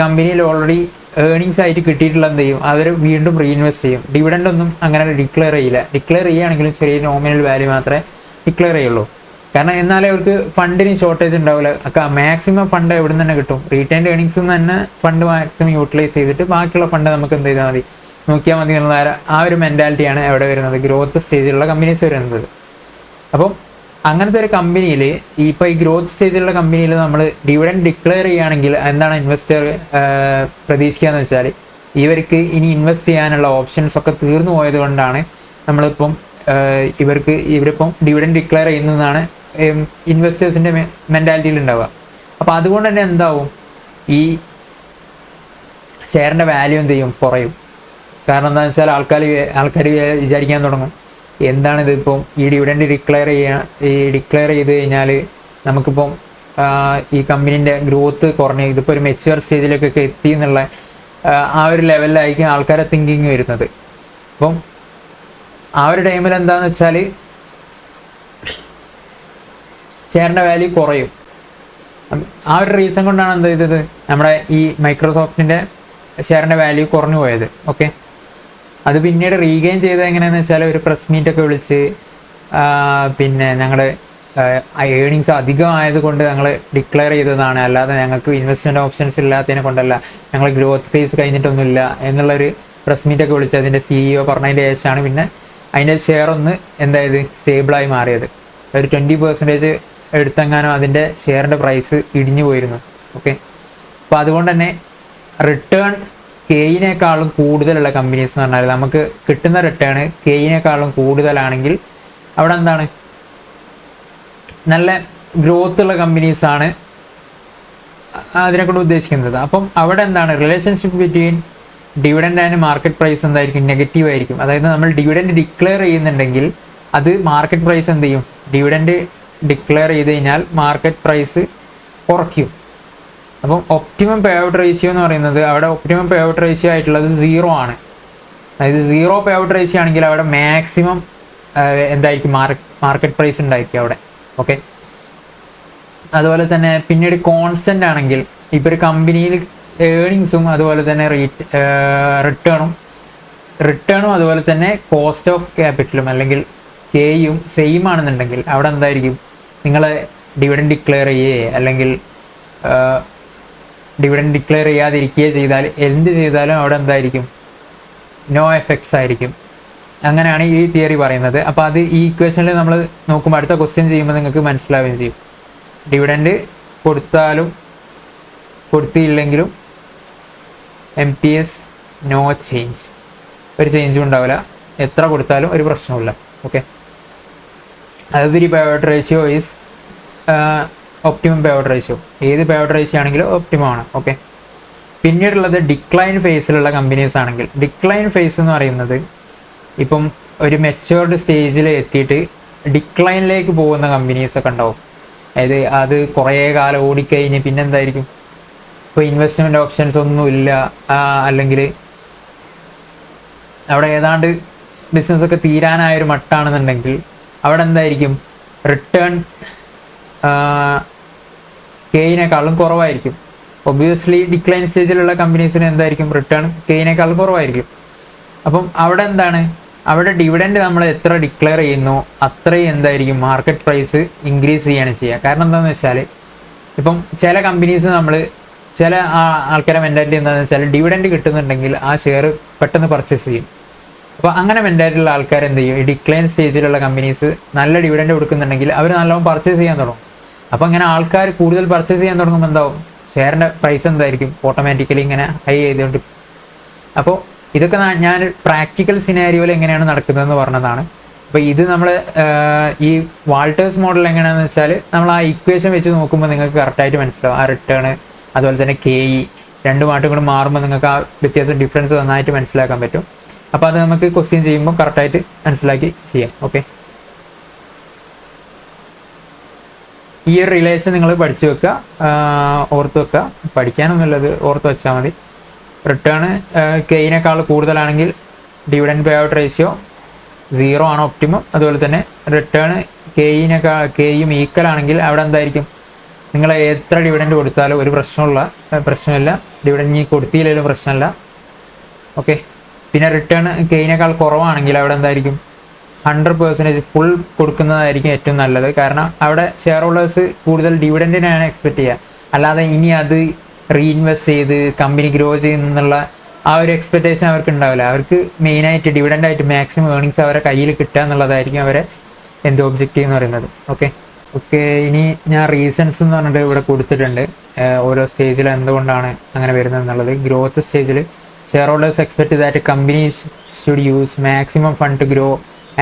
A: കമ്പനിയിൽ ഓൾറെഡി ഏണിങ്സ് ആയിട്ട് കിട്ടിയിട്ടുള്ള എന്ത് ചെയ്യും, അവർ വീണ്ടും റീഇൻവെസ്റ്റ് ചെയ്യും. ഡിവിഡൻഡ് ഒന്നും അങ്ങനെ ഡിക്ലെയർ ചെയ്യില്ല. ഡിക്ലെയർ ചെയ്യുകയാണെങ്കിലും ചെറിയ നോമിനൽ വാല്യൂ മാത്രമേ ഡിക്ലെയർ ചെയ്യുള്ളൂ. കാരണം എന്നാലേ അവർക്ക് ഫണ്ടിന് ഷോർട്ടേജ് ഉണ്ടാവില്ല. മാക്സിമം ഫണ്ട് എവിടെ നിന്ന് തന്നെ കിട്ടും, റീറ്റെയിൻഡ് ഏണിങ്സിൽ നിന്ന് തന്നെ ഫണ്ട് മാക്സിമം യൂട്ടിലൈസ് ചെയ്തിട്ട് ബാക്കിയുള്ള ഫണ്ട് നമുക്ക് എന്ത് ചെയ്താൽ മതി, നോക്കിയാൽ മതി എന്നുള്ള ആ ഒരു മെൻറ്റാലിറ്റിയാണ് എവിടെ വരുന്നത്, ഗ്രോത്ത് സ്റ്റേജിലുള്ള കമ്പനീസ് വരുന്നത്. അപ്പം അങ്ങനത്തെ ഒരു കമ്പനിയിൽ ഇപ്പോൾ ഈ ഗ്രോത്ത് സ്റ്റേജിലുള്ള കമ്പനിയിൽ നമ്മൾ ഡിവിഡൻഡ് ഡിക്ലെയർ ചെയ്യുകയാണെങ്കിൽ എന്താണ് ഇൻവെസ്റ്റർ പ്രതീക്ഷിക്കുക എന്ന് വെച്ചാൽ, ഇവർക്ക് ഇനി ഇൻവെസ്റ്റ് ചെയ്യാനുള്ള ഓപ്ഷൻസ് ഒക്കെ തീർന്നു പോയത് കൊണ്ടാണ് നമ്മളിപ്പം ഇവരിപ്പം ഡിവിഡൻഡ് ഡിക്ലെയർ ചെയ്യുന്നതാണ് ഇൻവെസ്റ്റേഴ്സിൻ്റെ മെൻറ്റാലിറ്റിയിൽ ഉണ്ടാവുക. അപ്പോൾ അതുകൊണ്ട് തന്നെ എന്താവും, ഈ ഷെയറിൻ്റെ വാല്യൂ എന്ത് ചെയ്യും, കുറയും. കാരണം എന്താണെന്ന് വെച്ചാൽ ആൾക്കാർ വിചാരിക്കാൻ തുടങ്ങും എന്താണിത്, ഇപ്പം ഈ ഡിവിഡൻഡ് ഡിക്ലെയർ ചെയ്ത് കഴിഞ്ഞാൽ നമുക്കിപ്പം ഈ കമ്പനീൻ്റെ ഗ്രോത്ത് കുറഞ്ഞ് ഇതിപ്പോൾ ഒരു മെച്യൂർ സ്റ്റേജിലേക്കൊക്കെ എത്തി എന്നുള്ള ആ ഒരു ലെവലിലായിരിക്കും ആൾക്കാരെ തിങ്കിങ് വരുന്നത്. അപ്പം ആ ഒരു ടൈമിൽ എന്താണെന്ന് വെച്ചാൽ ഷെയറിൻ്റെ വാല്യൂ കുറയും. ആ ഒരു റീസൺ കൊണ്ടാണ് എന്ത് ചെയ്തത്, നമ്മുടെ ഈ മൈക്രോസോഫ്റ്റിൻ്റെ ഷെയറിൻ്റെ വാല്യൂ കുറഞ്ഞു പോയത്. ഓക്കെ, അത് പിന്നീട് റീഗെയിൻ ചെയ്തത് എങ്ങനെയാണെന്ന് വെച്ചാൽ ഒരു പ്രസ് മീറ്റൊക്കെ വിളിച്ച് പിന്നെ ഞങ്ങൾ ഏണിങ്സ് അധികമായത് കൊണ്ട് ഞങ്ങൾ ഡിക്ലെയർ ചെയ്തതാണ്, അല്ലാതെ ഞങ്ങൾക്ക് ഇൻവെസ്റ്റ്മെൻറ്റ് ഓപ്ഷൻസ് ഇല്ലാത്തതിനെ കൊണ്ടല്ല, ഞങ്ങൾ ഗ്രോത്ത് ഫേസ് കഴിഞ്ഞിട്ടൊന്നുമില്ല എന്നുള്ളൊരു പ്രസ് മീറ്റൊക്കെ വിളിച്ച് അതിൻ്റെ CEO പറഞ്ഞതിൻ്റെ ശേഷമാണ് പിന്നെ അതിൻ്റെ ഷെയർ ഒന്ന് എന്തായത് സ്റ്റേബിളായി മാറിയത്. ഒരു 20% എടുത്തെങ്ങാനും അതിൻ്റെ ഷെയറിൻ്റെ പ്രൈസ് ഇടിഞ്ഞു പോയിരുന്നു. ഓക്കെ, അപ്പോൾ അതുകൊണ്ട് തന്നെ റിട്ടേൺ കെയിനേക്കാളും കൂടുതലുള്ള കമ്പനീസ് എന്ന് പറഞ്ഞാൽ നമുക്ക് കിട്ടുന്ന റിട്ടേൺ കെയിനേക്കാളും കൂടുതലാണെങ്കിൽ അവിടെ എന്താണ് നല്ല ഗ്രോത്ത് ഉള്ള കമ്പനീസാണ് അതിനെക്കൊണ്ട് ഉദ്ദേശിക്കുന്നത്. അപ്പം അവിടെ എന്താണ് relationship between dividend and market price എന്തായിരിക്കും, നെഗറ്റീവ് ആയിരിക്കും. അതായത് നമ്മൾ ഡിവിഡൻഡ് ഡിക്ലെയർ ചെയ്യുന്നുണ്ടെങ്കിൽ അത് മാർക്കറ്റ് പ്രൈസ് എന്ത് ചെയ്യും, ഡിവിഡൻഡ് ഡിക്ലെയർ ചെയ്ത് കഴിഞ്ഞാൽ മാർക്കറ്റ് പ്രൈസ് കുറയ്ക്കും. അപ്പം ഒപ്റ്റിമം പേ ഔട്ട് റേഷ്യോ എന്ന് പറയുന്നത് അവിടെ ഒപ്റ്റിമം പേ ഔട്ട് റേഷ്യോ ആയിട്ടുള്ളത് 0 ആണ്. അതായത് 0 പേ ഔട്ട് റേഷ്യോ ആണെങ്കിൽ അവിടെ മാക്സിമം എന്തായിരിക്കും മാർക്കറ്റ് പ്രൈസ് ഉണ്ടായിരിക്കും അവിടെ. ഓക്കെ, അതുപോലെ തന്നെ പിന്നീട് കോൺസ്റ്റൻ്റ് ആണെങ്കിൽ ഇപ്പോൾ ഒരു കമ്പനിയിൽ ഏണിങ്സും അതുപോലെ തന്നെ റിട്ടേണും അതുപോലെ തന്നെ കോസ്റ്റ് ഓഫ് ക്യാപിറ്റലും അല്ലെങ്കിൽ കെയും സെയിം ആണെന്നുണ്ടെങ്കിൽ അവിടെ എന്തായിരിക്കും, നിങ്ങൾ ഡിവിഡൻഡ് ഡിക്ലെയർ ചെയ്യുകയോ അല്ലെങ്കിൽ ഡിവിഡൻഡ് ഡിക്ലെയർ ചെയ്യാതിരിക്കുകയോ ചെയ്താൽ എന്ത് ചെയ്താലും അവിടെ എന്തായിരിക്കും, നോ എഫക്ട്സ് ആയിരിക്കും. അങ്ങനെയാണ് ഈ തിയറി പറയുന്നത്. അപ്പോൾ അത് ഈ ഇക്വേഷനിൽ നമ്മൾ നോക്കുമ്പോൾ അടുത്ത ക്വസ്റ്റ്യൻ ചെയ്യുമ്പോൾ നിങ്ങൾക്ക് മനസ്സിലാവുകയും ചെയ്യും. ഡിവിഡൻഡ് കൊടുത്താലും കൊടുത്തില്ലെങ്കിലും MPS നോ ചേഞ്ച്, ഒരു ചേഞ്ചും ഉണ്ടാവില്ല, എത്ര കൊടുത്താലും ഒരു പ്രശ്നമില്ല. ഓക്കെ, അതായത് ഈ pay out ratio is optimum pay out ratio. ഏത് പേ ഔട്ട് റേഷ്യോ ആണെങ്കിലും ഒപ്റ്റിമം ആണ്. ഓക്കെ, പിന്നീടുള്ളത് ഡിക്ലൈൻ ഫേസിലുള്ള കമ്പനീസ് ആണെങ്കിൽ, ഡിക്ലൈൻ ഫേസ് എന്ന് പറയുന്നത് ഇപ്പം ഒരു മെച്യൂർഡ് സ്റ്റേജിൽ എത്തിയിട്ട് ഡിക്ലൈനിലേക്ക് പോകുന്ന കമ്പനീസൊക്കെ ഉണ്ടാവും. അതായത് അത് കുറേ കാലം ഓടിക്കഴിഞ്ഞ് പിന്നെ എന്തായിരിക്കും, ഇപ്പോൾ ഇൻവെസ്റ്റ്മെൻറ്റ് ഓപ്ഷൻസ് ഒന്നുമില്ല, അല്ലെങ്കിൽ അവിടെ ഏതാണ്ട് ബിസിനസ്സൊക്കെ തീരാനായൊരു മട്ടാണെന്നുണ്ടെങ്കിൽ അവിടെ എന്തായിരിക്കും, റിട്ടേൺ കെയിനേക്കാളും കുറവായിരിക്കും. ഒബ്വിയസ്ലി ഡിക്ലൈൻ സ്റ്റേജിലുള്ള കമ്പനീസിന് എന്തായിരിക്കും, റിട്ടേൺ കെയിനേക്കാളും കുറവായിരിക്കും. അപ്പം അവിടെ എന്താണ്, അവിടെ ഡിവിഡൻഡ് നമ്മൾ എത്ര ഡിക്ലെയർ ചെയ്യുന്നു അത്രയും എന്തായിരിക്കും മാർക്കറ്റ് പ്രൈസ് ഇൻക്രീസ് ചെയ്യാണ് ചെയ്യുക. കാരണം എന്താണെന്ന് വെച്ചാൽ ഇപ്പം ചില കമ്പനീസ് നമ്മൾ ചില ആൾക്കാരെ മെൻറ്റാലിറ്റി എന്താണെന്ന് വെച്ചാൽ ഡിവിഡൻഡ് കിട്ടുന്നുണ്ടെങ്കിൽ ആ ഷെയർ പെട്ടെന്ന് പർച്ചേസ് ചെയ്യും. അപ്പോൾ അങ്ങനെ മെൻറ്റാലിറ്റിയുള്ള ആൾക്കാർ എന്ത് ചെയ്യും, ഈ ഡിക്ലൈൻ സ്റ്റേജിലുള്ള കമ്പനീസ് നല്ല ഡിവിഡൻഡ് കൊടുക്കുന്നുണ്ടെങ്കിൽ അവർ നല്ലോണം പർച്ചേസ് ചെയ്യാൻ തുടങ്ങും. അപ്പോൾ അങ്ങനെ ആൾക്കാർ കൂടുതൽ പർച്ചേസ് ചെയ്യാൻ തുടങ്ങുമ്പോൾ എന്താവും, ഷെയറിൻ്റെ പ്രൈസ് എന്തായിരിക്കും ഓട്ടോമാറ്റിക്കലി ഇങ്ങനെ ഹൈ ചെയ്തുകൊണ്ട്. അപ്പോൾ ഇതൊക്കെ ഞാൻ പ്രാക്ടിക്കൽ സിനാരിയോയിൽ എങ്ങനെയാണ് നടക്കുന്നതെന്ന് പറഞ്ഞതാണ്. അപ്പോൾ ഇത് നമ്മൾ ഈ വാൾട്ടേഴ്സ് മോഡൽ എങ്ങനെയാണെന്ന് വെച്ചാൽ നമ്മൾ ആ ഇക്വേഷൻ വെച്ച് നോക്കുമ്പോൾ നിങ്ങൾക്ക് കറക്റ്റായിട്ട് മനസ്സിലാവും. ആ റിട്ടേൺ അതുപോലെ തന്നെ KE രണ്ടുമായിട്ടും കൂടെ മാറുമ്പോൾ നിങ്ങൾക്ക് ആ വ്യത്യാസം ഡിഫറൻസ് നന്നായിട്ട് മനസ്സിലാക്കാൻ പറ്റും. അപ്പോൾ അത് നമുക്ക് ക്വസ്റ്റ്യൻ ചെയ്യുമ്പോൾ കറക്റ്റായിട്ട് മനസ്സിലാക്കി ചെയ്യാം. ഓക്കെ, ഈ ഒരു റിലേഷൻ നിങ്ങൾ പഠിച്ചു വെക്കുക, ഓർത്ത് വെക്കുക. പഠിക്കാനൊന്നുമില്ലത് ഓർത്ത് വെച്ചാൽ മതി. റിട്ടേൺ കെയിനേക്കാൾ കൂടുതലാണെങ്കിൽ ഡിവിഡൻഡ് പേ ഔട്ട് റേഷ്യോ 0 ആണ് ഒപ്റ്റിമം. അതുപോലെ തന്നെ റിട്ടേൺ കെയും ഈക്വൽ ആണെങ്കിൽ അവിടെ എന്തായിരിക്കും, നിങ്ങൾ എത്ര ഡിവിഡൻഡ് കൊടുത്താലും ഒരു പ്രശ്നമില്ല, ഡിവിഡൻഡ് കൊടുത്തില്ലെങ്കിലും പ്രശ്നമില്ല. ഓക്കെ, പിന്നെ റിട്ടേൺ കെയിനേക്കാൾ കുറവാണെങ്കിൽ അവിടെ എന്തായിരിക്കും, 100% ഫുൾ കൊടുക്കുന്നതായിരിക്കും ഏറ്റവും നല്ലത്. കാരണം അവിടെ ഷെയർ ഹോൾഡേഴ്സ് കൂടുതൽ ഡിവിഡൻഡിനാണ് എക്സ്പെക്റ്റ് ചെയ്യുക, അല്ലാതെ ഇനി അത് റീഇൻവെസ്റ്റ് ചെയ്ത് കമ്പനി ഗ്രോ ചെയ്യുന്നുള്ള ആ ഒരു എക്സ്പെക്റ്റേഷൻ അവർക്ക് ഉണ്ടാവില്ല. അവർക്ക് മെയിനായിട്ട് ഡിവിഡൻഡായിട്ട് മാക്സിമം ഏർണിങ്സ് അവരെ കയ്യിൽ കിട്ടുക എന്നുള്ളതായിരിക്കും അവരെ ഒബ്ജക്റ്റീവ് എന്ന് പറയുന്നത്. ഓക്കെ, ഇനി ഞാൻ റീസൺസ് എന്ന് പറഞ്ഞിട്ട് ഇവിടെ കൊടുത്തിട്ടുണ്ട്, ഓരോ സ്റ്റേജിൽ എന്തുകൊണ്ടാണ് അങ്ങനെ വരുന്നത് എന്നുള്ളത്. ഗ്രോത്ത് സ്റ്റേജിൽ shareholders expect that companies should use maximum fund to grow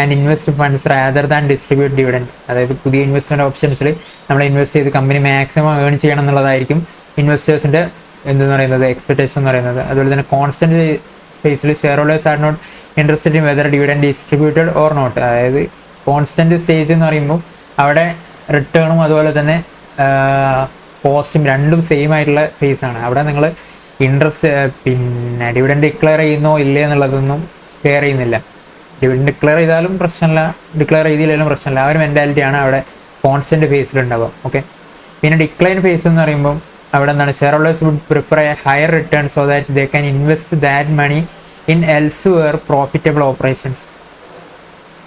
A: and invest funds rather than distribute dividend. അതായത് പുതിയ ഇൻവെസ്റ്റ്മെൻറ്റ് ഓപ്ഷൻസിൽ നമ്മൾ ഇൻവെസ്റ്റ് ചെയ്ത് കമ്പനി മാക്സിമം ഏൺ ചെയ്യണം എന്നുള്ളതായിരിക്കും ഇൻവെസ്റ്റേഴ്സിൻ്റെ എന്തെന്ന് പറയുന്നത് എക്സ്പെക്റ്റേഷൻ എന്ന് പറയുന്നത്. അതുപോലെ തന്നെ കോൺസ്റ്റൻറ്റ് ഫേസിൽ shareholders are not interested in whether dividend distributed or not. അതായത് കോൺസ്റ്റന്റ് സ്റ്റേജ് എന്ന് പറയുമ്പോൾ അവിടെ റിട്ടേണും അതുപോലെ തന്നെ കോസ്റ്റും രണ്ടും സെയിം ആയിട്ടുള്ള ഫേസാണ്. അവിടെ നിങ്ങൾ ഇൻട്രസ്റ്റ് പിന്നെ ഡിവിഡൻഡ് ഡിക്ലെയർ ചെയ്യുന്നോ ഇല്ലേ എന്നുള്ളതൊന്നും കെയർ ചെയ്യുന്നില്ല. ഡിവിഡൻഡ് ഡിക്ലെയർ ചെയ്താലും പ്രശ്നമില്ല, ഡിക്ലെയർ ചെയ്തില്ലെങ്കിലും പ്രശ്നമില്ല. ആ ഒരു മെൻറ്റാലിറ്റിയാണ് അവിടെ കോൺസ്റ്റന്റ് ഫേസിലുണ്ടാവുക. ഓക്കെ. പിന്നെ ഡിക്ലൈൻ ഫേസ് എന്ന് പറയുമ്പോൾ അവിടെ എന്താണ്, shareholders would prefer a higher return so that they can invest that money in elsewhere profitable operations.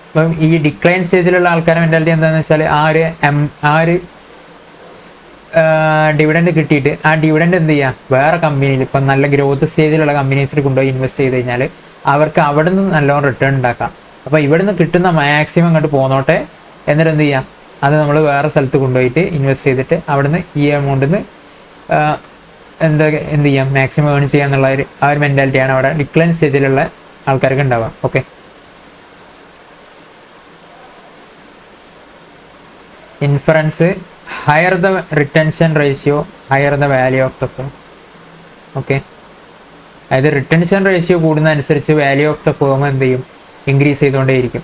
A: അപ്പം ഈ ഡിക്ലൈൻ സ്റ്റേജിലുള്ള ആൾക്കാരുടെ മെൻറ്റാലിറ്റി എന്താണെന്ന് വെച്ചാൽ ആ ഒരു ഡിവിഡൻഡ് കിട്ടിയിട്ട് ആ ഡിവിഡൻഡ് എന്ത് ചെയ്യുക, വേറെ കമ്പനിയിൽ ഇപ്പം നല്ല ഗ്രോത്ത് സ്റ്റേജിലുള്ള കമ്പനീസിൽ കൊണ്ടുപോയി ഇൻവെസ്റ്റ് ചെയ്ത് കഴിഞ്ഞാൽ അവർക്ക് അവിടെ നിന്ന് നല്ലോണം റിട്ടേൺ ഉണ്ടാക്കാം. അപ്പോൾ ഇവിടെ നിന്ന് കിട്ടുന്ന മാക്സിമം അങ്ങോട്ട് പോന്നോട്ടെ, എന്നിട്ട് എന്ത് ചെയ്യാം, അത് നമ്മൾ വേറെ സ്ഥലത്ത് കൊണ്ടുപോയിട്ട് ഇൻവെസ്റ്റ് ചെയ്തിട്ട് അവിടുന്ന് ഈ എമൗണ്ടിൽ നിന്ന് എന്ത് ചെയ്യാം, മാക്സിമം ഏൺ ചെയ്യുക എന്നുള്ള ആ ഒരു മെൻറ്റാലിറ്റിയാണ് അവിടെ ഡിക്ലൈൻ സ്റ്റേജിലുള്ള ആൾക്കാർക്ക് ഉണ്ടാവുക. Okay. Inference, higher the retention ratio higher the value of the firm. Okay. അതായത് റിട്ടൻഷൻ റേഷ്യോ കൂടുന്നതനുസരിച്ച് വാല്യൂ ഓഫ് ദ ഫേം എന്ത് ചെയ്യും, ഇൻക്രീസ് ചെയ്തുകൊണ്ടേയിരിക്കും.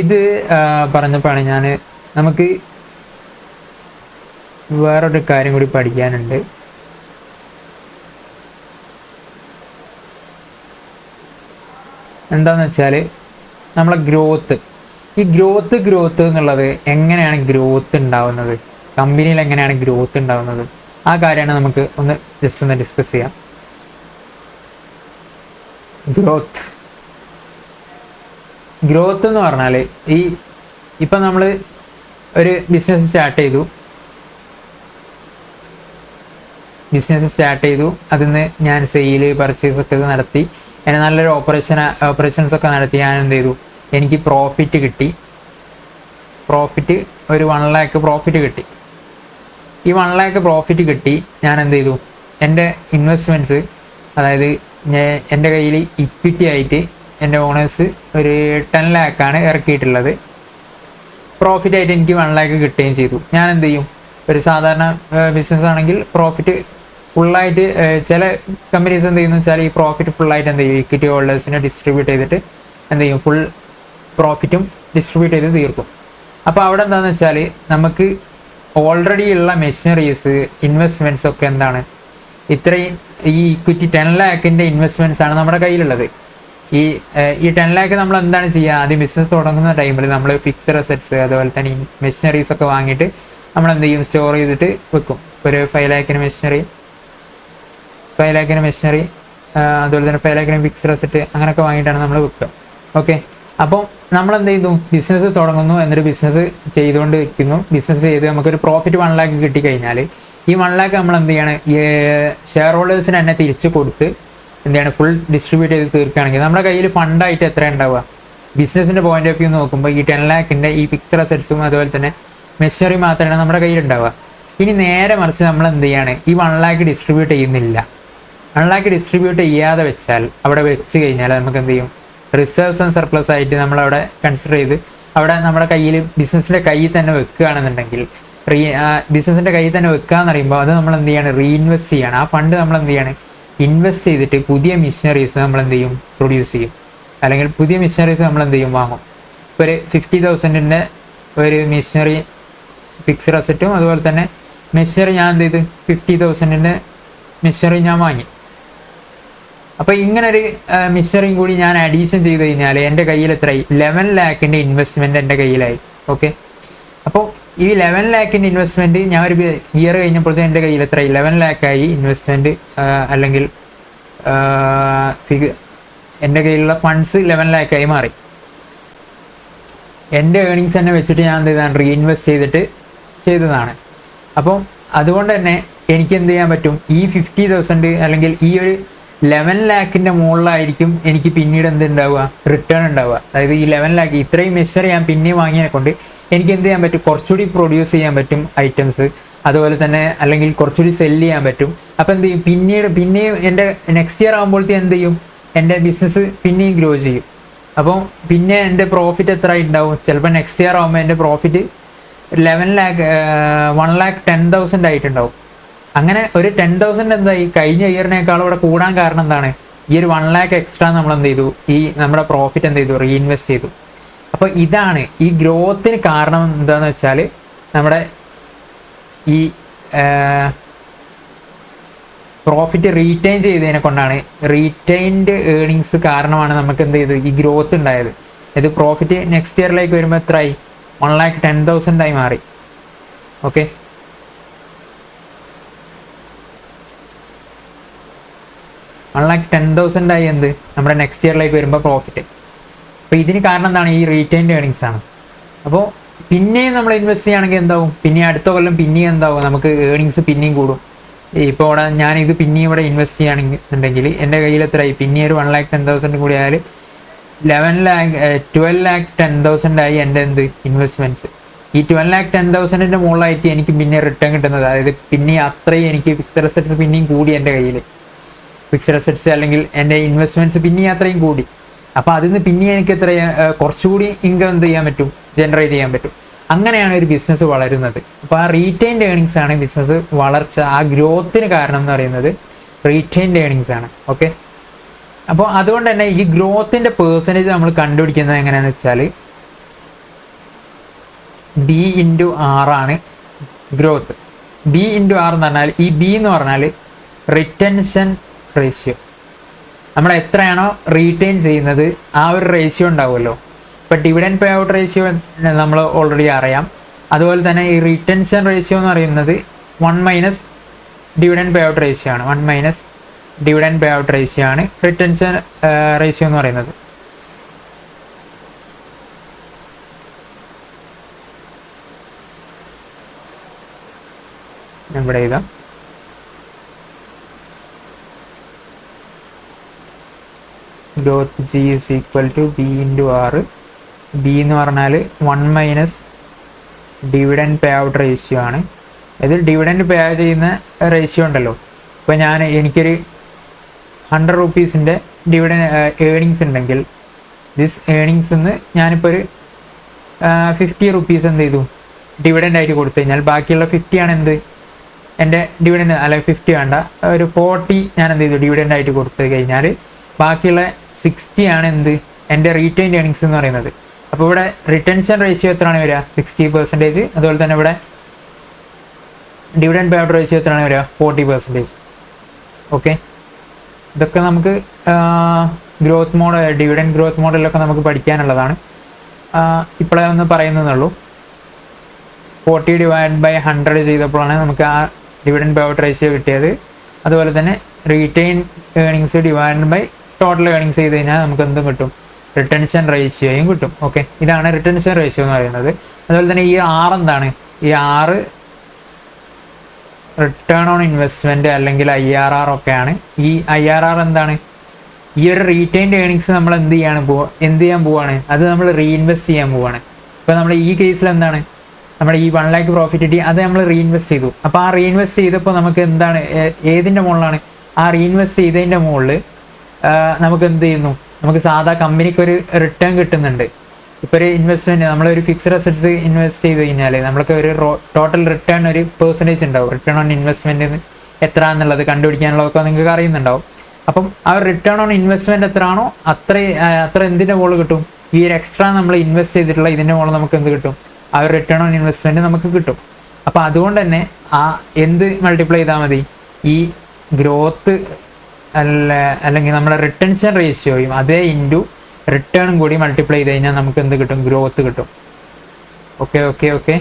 A: ഇത് പറഞ്ഞപ്പോഴാണ് നമുക്ക് വേറൊരു കാര്യം കൂടി പഠിക്കാനുണ്ട്. എന്താന്ന് വെച്ചാൽ നമ്മളെ ഈ ഗ്രോത്ത് എന്നുള്ളത് എങ്ങനെയാണ് ഗ്രോത്ത് ഉണ്ടാവുന്നത്, കമ്പനിയിൽ എങ്ങനെയാണ് ഗ്രോത്ത് ഉണ്ടാവുന്നത്, ആ കാര്യമാണ് നമുക്ക് ജസ്റ്റ് ഒന്ന് ഡിസ്കസ് ചെയ്യാം. ഗ്രോത്ത് എന്ന് പറഞ്ഞാൽ ഇപ്പം നമ്മൾ ഒരു ബിസിനസ് സ്റ്റാർട്ട് ചെയ്തു, അതിന്ന് ഞാൻ സെയില് പർച്ചേസ് ഒക്കെ നടത്തി, എന്നെ നല്ലൊരു ഓപ്പറേഷൻസ് ഒക്കെ നടത്തി ഞാൻ എന്ത് ചെയ്തു, എനിക്ക് പ്രോഫിറ്റ് കിട്ടി. ഒരു 1 lakh പ്രോഫിറ്റ് കിട്ടി. ഈ 1 lakh പ്രോഫിറ്റ് കിട്ടി ഞാൻ എന്ത് ചെയ്തു, എൻ്റെ ഇൻവെസ്റ്റ്മെൻറ്റ്സ്, അതായത് എൻ്റെ കയ്യിൽ ഇക്വിറ്റി ആയിട്ട് എൻ്റെ ഓണേഴ്സ് ഒരു 10 lakh ആണ് ഇറക്കിയിട്ടുള്ളത്. പ്രോഫിറ്റ് ആയിട്ട് എനിക്ക് 1 lakh കിട്ടുകയും ചെയ്തു. ഞാൻ എന്ത് ചെയ്യും, ഒരു സാധാരണ ബിസിനസ് ആണെങ്കിൽ പ്രോഫിറ്റ് ഫുള്ളായിട്ട്, ചില കമ്പനീസ് എന്ത് ചെയ്യുന്നു വെച്ചാൽ ഈ പ്രോഫിറ്റ് ഫുള്ളായിട്ട് എന്ത് ചെയ്യും, ഇക്വിറ്റി ഹോൾഡേഴ്സിനെ ഡിസ്ട്രിബ്യൂട്ട് ചെയ്തിട്ട് എന്ത് ചെയ്യും, ഫുൾ പ്രോഫിറ്റും ഡിസ്ട്രിബ്യൂട്ട് ചെയ്ത് തീർക്കും. അപ്പോൾ അവിടെ എന്താണെന്ന് വെച്ചാൽ നമുക്ക് ഓൾറെഡി ഉള്ള മെഷീനറീസ്, ഇൻവെസ്റ്റ്മെൻറ്റ്സ് ഒക്കെ എന്താണ്, ഇത്രയും ഈ ഇക്വിറ്റി 10 lakhൻ്റെ ഇൻവെസ്റ്റ്മെൻറ്റ്സ് ആണ് നമ്മുടെ കയ്യിലുള്ളത്. ഈ 10 lakh നമ്മൾ എന്താണ് ചെയ്യുക, ആദ്യം ബിസിനസ് തുടങ്ങുന്ന ടൈമിൽ നമ്മൾ ഫിക്സഡ് അസറ്റ്സ് അതുപോലെ തന്നെ മെഷീനറീസ് ഒക്കെ വാങ്ങിയിട്ട് നമ്മൾ എന്ത് ചെയ്യും, സ്റ്റോർ ചെയ്തിട്ട് വെക്കും. ഒരു 5 lakh മെഷീനറി, അതുപോലെ തന്നെ 5 lakh ഫിക്സഡ് അസറ്റ് അങ്ങനെയൊക്കെ വാങ്ങിയിട്ടാണ് നമ്മൾ വെക്കുക. ഓക്കെ. അപ്പോൾ നമ്മൾ എന്ത് ചെയ്യുന്നു, ബിസിനസ് തുടങ്ങുന്നു, എന്നിട്ട് ബിസിനസ് ചെയ്തുകൊണ്ട് വെക്കുന്നു. ബിസിനസ് ചെയ്ത് നമുക്കൊരു പ്രോഫിറ്റ് 1 lakh കിട്ടിക്കഴിഞ്ഞാൽ ഈ 1 lakh നമ്മൾ എന്ത് ചെയ്യണം, ഷെയർ ഹോൾഡേഴ്സിന് തന്നെ തിരിച്ച് കൊടുത്ത് എന്ത് ചെയ്യണം, ഫുൾ ഡിസ്ട്രിബ്യൂട്ട് ചെയ്ത് തീർക്കുകയാണെങ്കിൽ നമ്മുടെ കയ്യിൽ ഫണ്ടായിട്ട് എത്ര ഉണ്ടാവുക, ബിസിനസിൻ്റെ പോയിന്റ് ഓഫ് വ്യൂ നോക്കുമ്പോൾ ഈ 10 lakhൻ്റെ ഈ ഫിക്സഡ് അസറ്റ്സും അതുപോലെ തന്നെ മെഷീനറി മാത്രമാണ് നമ്മുടെ കയ്യിൽ ഉണ്ടാവുക. ഇനി നേരെ മറിച്ച് നമ്മൾ എന്ത് ചെയ്യാണ്, ഈ 1 lakh ഡിസ്ട്രിബ്യൂട്ട് ചെയ്യുന്നില്ല. 1 lakh ഡിസ്ട്രിബ്യൂട്ട് ചെയ്യാതെ വെച്ചാൽ അവിടെ വെച്ച് കഴിഞ്ഞാൽ നമുക്ക് എന്ത് ചെയ്യും, റിസർവ്സ് ആൻഡ് സർപ്ലസ് ആയിട്ട് നമ്മളവിടെ കൺസിഡർ ചെയ്ത് അവിടെ നമ്മുടെ കയ്യിൽ ബിസിനസ്സിൻ്റെ കയ്യിൽ തന്നെ വെക്കുകയാണെന്നുണ്ടെങ്കിൽ, ബിസിനസ്സിൻ്റെ കയ്യിൽ തന്നെ വെക്കുക എന്ന് പറയുമ്പോൾ അത് നമ്മൾ എന്ത് ചെയ്യാണ്, റീഇൻവെസ്റ്റ് ചെയ്യണം. ആ ഫണ്ട് നമ്മൾ എന്ത് ചെയ്യാണ്, ഇൻവെസ്റ്റ് ചെയ്തിട്ട് പുതിയ മെഷീനറീസ് നമ്മൾ എന്ത് ചെയ്യും, പ്രൊഡ്യൂസ് ചെയ്യും. അല്ലെങ്കിൽ പുതിയ മെഷീനറീസ് നമ്മൾ എന്ത് ചെയ്യും, വാങ്ങും. ഇപ്പോൾ ഒരു 50,000ൻ്റെ ഒരു മെഷീനറി ഫിക്സഡ് അസറ്റും അതുപോലെ തന്നെ മെഷീനറി ഞാൻ എന്ത് ചെയ്ത് 50,000ൻ്റെ മെഷീനറി ഞാൻ വാങ്ങി. അപ്പോൾ ഇങ്ങനൊരു മെഷീനറിയും കൂടി ഞാൻ അഡീഷൻ ചെയ്ത് കഴിഞ്ഞാൽ എൻ്റെ കയ്യിൽ എത്രയായി, 11 lakhൻ്റെ ഇൻവെസ്റ്റ്മെൻറ്റ് എൻ്റെ കയ്യിലായി. ഓക്കെ. അപ്പോൾ ഈ 11 lakhൻ്റെ ഇൻവെസ്റ്റ്മെൻറ്റ് ഞാൻ ഒരു ഇയർ കഴിഞ്ഞപ്പോഴത്തേക്കും എൻ്റെ കയ്യിൽ എത്രയായി, 11 lakh ആയി ഇൻവെസ്റ്റ്മെൻറ്റ്. അല്ലെങ്കിൽ എൻ്റെ കയ്യിലുള്ള ഫണ്ട്സ് 11 lakh ആയി മാറി. എൻ്റെ ഏണിങ്സ് തന്നെ വെച്ചിട്ട് ഞാൻ എന്ത് ചെയ്താണ്, റീഇൻവെസ്റ്റ് ചെയ്തതാണ്. അപ്പം അതുകൊണ്ട് തന്നെ എനിക്ക് എന്ത് ചെയ്യാൻ പറ്റും, ഈ 50,000 അല്ലെങ്കിൽ ഈ ഒരു 11 lakhൻ്റെ മുകളിലായിരിക്കും എനിക്ക് പിന്നീട് എന്തുണ്ടാവുക, റിട്ടേൺ ഉണ്ടാവുക. അതായത് ഈ 11 lakh ഇത്രയും മെഷർ ഞാൻ പിന്നെ വാങ്ങിയതിനെ കൊണ്ട് എനിക്ക് എന്ത് ചെയ്യാൻ പറ്റും, കുറച്ചുകൂടി പ്രൊഡ്യൂസ് ചെയ്യാൻ പറ്റും ഐറ്റംസ്, അതുപോലെ തന്നെ അല്ലെങ്കിൽ കുറച്ചുകൂടി സെല്ല് ചെയ്യാൻ പറ്റും. അപ്പോൾ എന്ത് ചെയ്യും, പിന്നെയും എൻ്റെ നെക്സ്റ്റ് ഇയർ ആകുമ്പോഴത്തേക്കും എന്ത് ചെയ്യും, എൻ്റെ ബിസിനസ് പിന്നെയും ഗ്രോ ചെയ്യും. അപ്പോൾ പിന്നെ എൻ്റെ പ്രോഫിറ്റ് എത്ര ഉണ്ടാവും, ചിലപ്പോൾ നെക്സ്റ്റ് ഇയർ ആകുമ്പോൾ എൻ്റെ പ്രോഫിറ്റ് 1,10,000 ആയിട്ടുണ്ടാവും. അങ്ങനെ ഒരു 10,000 എന്തായി, കഴിഞ്ഞ ഇയറിനേക്കാളും ഇവിടെ കൂടാൻ കാരണം എന്താണ്, ഈ ഒരു 1 lakh എക്സ്ട്രാ നമ്മൾ എന്ത് ചെയ്തു, ഈ നമ്മുടെ പ്രോഫിറ്റ് എന്ത് ചെയ്തു, റീഇൻവെസ്റ്റ് ചെയ്തു. അപ്പോൾ ഇതാണ് ഈ ഗ്രോത്തിന് കാരണം. എന്താണെന്ന് വെച്ചാൽ നമ്മുടെ ഈ പ്രോഫിറ്റ് റീറ്റെയിൻ ചെയ്തതിനെ കൊണ്ടാണ്, റീറ്റെയിൻഡ് ഏർണിങ്സ് കാരണമാണ് നമുക്ക് എന്ത് ചെയ്തു ഈ ഗ്രോത്ത് ഉണ്ടായത്. ഇത് പ്രോഫിറ്റ് നെക്സ്റ്റ് ഇയറിലേക്ക് വരുമ്പോൾ എത്രയായി, 1,10,000 ആയി മാറി. ഓക്കെ, 1,10,000 ആയി എന്ത് നമ്മുടെ നെക്സ്റ്റ് ഇയറിലേക്ക് വരുമ്പോൾ പ്രോഫിറ്റ്. അപ്പോൾ ഇതിന് കാരണം എന്താണ്, ഈ റീറ്റെയിൻഡ് ഏർണിങ്സ് ആണ്. അപ്പോൾ പിന്നെയും നമ്മൾ ഇൻവെസ്റ്റ് ചെയ്യുകയാണെങ്കിൽ എന്താവും, പിന്നെ അടുത്ത കൊല്ലം പിന്നെയും എന്താവും, നമുക്ക് ഏർണിങ്സ് പിന്നെയും കൂടും. ഇപ്പോൾ ഇവിടെ ഞാനിത് പിന്നെയും ഇവിടെ ഇൻവെസ്റ്റ് ചെയ്യുകയാണെന്നുണ്ടെങ്കിൽ എൻ്റെ കയ്യിൽ എത്രയായി, പിന്നെ ഒരു 1,10,000 കൂടി ആയാൽ 12,10,000 ആയി എൻ്റെ എന്ത് ഇൻവെസ്റ്റ്മെൻറ്റ്സ്. ഈ 12,10,000 മുകളിലായിട്ട് എനിക്ക് പിന്നെ റിട്ടേൺ കിട്ടുന്നത്, അതായത് പിന്നെ അത്രയും എനിക്ക് ഫിക്സഡ് അസറ്റ്സ് പിന്നെയും കൂടി എൻ്റെ കയ്യിൽ, ഫിക്സഡ് അസറ്റ്സ് അല്ലെങ്കിൽ എൻ്റെ ഇൻവെസ്റ്റ്മെൻറ്റ്സ് പിന്നെയും അത്രയും കൂടി. അപ്പോൾ അതിൽ നിന്ന് പിന്നെ എനിക്ക് എത്ര കുറച്ചുകൂടി ഇൻകം എന്ത് ചെയ്യാൻ പറ്റും, ജനറേറ്റ് ചെയ്യാൻ പറ്റും. അങ്ങനെയാണ് ഒരു ബിസിനസ് വളരുന്നത്. അപ്പോൾ ആ റീറ്റെയിൻഡ് ഏർണിങ്സ് ആണ് ബിസിനസ് വളർച്ച, ആ ഗ്രോത്തിന് കാരണം എന്ന് പറയുന്നത് റീറ്റെയിൻഡ് ഏർണിങ്സ് ആണ്. ഓക്കെ, അപ്പോൾ അതുകൊണ്ട് തന്നെ ഈ ഗ്രോത്തിൻ്റെ പേഴ്സൻറ്റേജ് നമ്മൾ കണ്ടുപിടിക്കുന്നത് എങ്ങനെയാണെന്ന് വെച്ചാൽ B/R ആണ് ഗ്രോത്ത്. B/R എന്ന് പറഞ്ഞാൽ, ഈ B എന്ന് പറഞ്ഞാൽ റിറ്റൻഷൻ റേഷ്യോ. നമ്മൾ എത്രയാണോ റീറ്റെയിൻ ചെയ്യുന്നത് ആ ഒരു റേഷ്യോ ഉണ്ടാവുമല്ലോ. ഇപ്പോൾ ഡിവിഡൻഡ് പേ ഔട്ട് റേഷ്യോ നമ്മൾ ഓൾറെഡി അറിയാം. അതുപോലെ തന്നെ ഈ റിറ്റൻഷൻ റേഷ്യോ എന്ന് പറയുന്നത് 1 - ഡിവിഡൻഡ് പേ ഔട്ട് റേഷ്യോ ആണ്. 1 - ഡിവിഡൻഡ് പേ ഔട്ട് റേഷ്യോ ആണ് റിറ്റൻഷൻ റേഷ്യോ എന്ന് പറയുന്നത്. ഇവിടെ എഴുതാം. Growth G is equal to B/R. B എന്ന് പറഞ്ഞാൽ 1 - ഡിവിഡൻഡ് പേ ഔട്ട് റേഷ്യോ ആണ്. ഇത് ഡിവിഡൻഡ് പേ ചെയ്യുന്ന റേഷ്യോ ഉണ്ടല്ലോ. ഇപ്പോൾ എനിക്കൊരു 100 rupees ഡിവിഡൻഡ് ഏർണിങ്സ് ഉണ്ടെങ്കിൽ, ദിസ് ഏർണിങ്സ് നിന്ന് ഞാനിപ്പോൾ ഒരു 50 rupees എന്ത് ചെയ്തു ഡിവിഡൻഡ് ആയിട്ട് കൊടുത്തു കഴിഞ്ഞാൽ, ബാക്കിയുള്ള 50 ആണ് എന്ത് എൻ്റെ ഡിവിഡൻഡ്, അല്ലെങ്കിൽ 50 വേണ്ട, ഒരു 40 ഞാൻ എന്ത് ചെയ്തു ഡിവിഡൻഡ് ആയിട്ട് കൊടുത്തു കഴിഞ്ഞാൽ ബാക്കിയുള്ള 60 ആണ് എന്ത് എൻ്റെ റീറ്റെയിൻഡ് ഏർണിങ്സ് എന്ന് പറയുന്നത്. അപ്പോൾ ഇവിടെ റിറ്റൻഷൻ റേഷ്യോ എത്രയാണ് വരിക, 60%. അതുപോലെ തന്നെ ഇവിടെ ഡിവിഡൻഡ് പേ ഔട്ട് റേഷ്യോ എത്രയാണ് വരിക, 40%. ഓക്കെ, ഇതൊക്കെ നമുക്ക് ഗ്രോത്ത് മോഡൽ, ഡിവിഡൻഡ് ഗ്രോത്ത് മോഡലൊക്കെ നമുക്ക് പഠിക്കാനുള്ളതാണ്. ഇപ്പോഴേ ഒന്ന് പറയുന്നതെന്നുള്ളൂ. 40 / 100 ചെയ്തപ്പോഴാണ് നമുക്ക് ആ ഡിവിഡൻഡ് പേ ഔട്ട് റേഷ്യോ കിട്ടിയത്. അതുപോലെ തന്നെ retain earnings divided by total earnings ചെയ്ത് കഴിഞ്ഞാൽ നമുക്ക് എന്തും കിട്ടും, റിട്ടൻഷൻ റേഷ്യോയും കിട്ടും. ഓക്കെ, ഇതാണ് റിട്ടൻഷൻ റേഷ്യോ എന്ന് പറയുന്നത്. അതുപോലെ തന്നെ ഈ R എന്താണ്, ഈ R റിട്ടേൺ ഓൺ ഇൻവെസ്റ്റ്മെൻറ്റ് അല്ലെങ്കിൽ IRR ഒക്കെയാണ്. ഈ IRR എന്താണ്, ഈ ഒരു റീറ്റെയിൻഡ് ഏർണിങ്സ് നമ്മൾ എന്ത് ചെയ്യാൻ പോവാണ്, അത് നമ്മൾ റീഇൻവെസ്റ്റ് ചെയ്യാൻ പോവാണ്. ഇപ്പോൾ നമ്മൾ ഈ കേസിൽ എന്താണ്, നമ്മുടെ ഈ 1 lakh പ്രോഫിറ്റ് കിട്ടി, അത് നമ്മൾ റീഇൻവെസ്റ്റ് ചെയ്തു. അപ്പോൾ ആ റീഇൻവെസ്റ്റ് ചെയ്തപ്പോൾ നമുക്ക് എന്താണ്, ഏതിൻ്റെ മുകളിലാണ്, ആ റീഇൻവെസ്റ്റ് ചെയ്തതിൻ്റെ മുകളിൽ നമുക്ക് എന്ത് ചെയ്യുന്നു, നമുക്ക് സാധാ കമ്പനിക്ക് ഒരു റിട്ടേൺ കിട്ടുന്നുണ്ട്. ഇപ്പോൾ ഒരു ഇൻവെസ്റ്റ്മെൻറ്റ്, നമ്മളൊരു ഫിക്സഡ് അസറ്റ്സ് ഇൻവെസ്റ്റ് ചെയ്ത് കഴിഞ്ഞാൽ നമുക്ക് ഒരു ടോട്ടൽ റിട്ടേൺ ഒരു പെർസെൻറ്റേജ് ഉണ്ടാവും. റിട്ടേൺ ഓൺ ഇൻവെസ്റ്റ്മെൻറ്റ് എത്ര എന്നുള്ളത് കണ്ടുപിടിക്കാനുള്ളതൊക്കെ നിങ്ങൾക്ക് അറിയുന്നുണ്ടാവും. അപ്പം ആ റിട്ടേൺ ഓൺ ഇൻവെസ്റ്റ്മെൻറ്റ് എത്ര ആണോ അത്ര എന്തിൻ്റെ മുകളിൽ കിട്ടും, ഈ ഒരു എക്സ്ട്രാ നമ്മൾ ഇൻവെസ്റ്റ് ചെയ്തിട്ടുള്ള ഇതിൻ്റെ മുകളിൽ നമുക്ക് എന്ത് കിട്ടും, ആ ഒരു റിട്ടേൺ ഓൺ ഇൻവെസ്റ്റ്മെൻറ്റ് നമുക്ക് കിട്ടും. അപ്പോൾ അതുകൊണ്ട് തന്നെ ആ എന്ത് മൾട്ടിപ്ലൈ ചെയ്താൽ മതി, ഈ ഗ്രോത്ത് അല്ലെങ്കിൽ നമ്മുടെ റിട്ടൻഷൻ റേഷ്യോയും അതേ ഇൻറ്റു റിട്ടേണും കൂടി മൾട്ടിപ്ലൈ ചെയ്ത് കഴിഞ്ഞാൽ നമുക്ക് എന്ത് കിട്ടും, ഗ്രോത്ത് കിട്ടും. ഓക്കെ,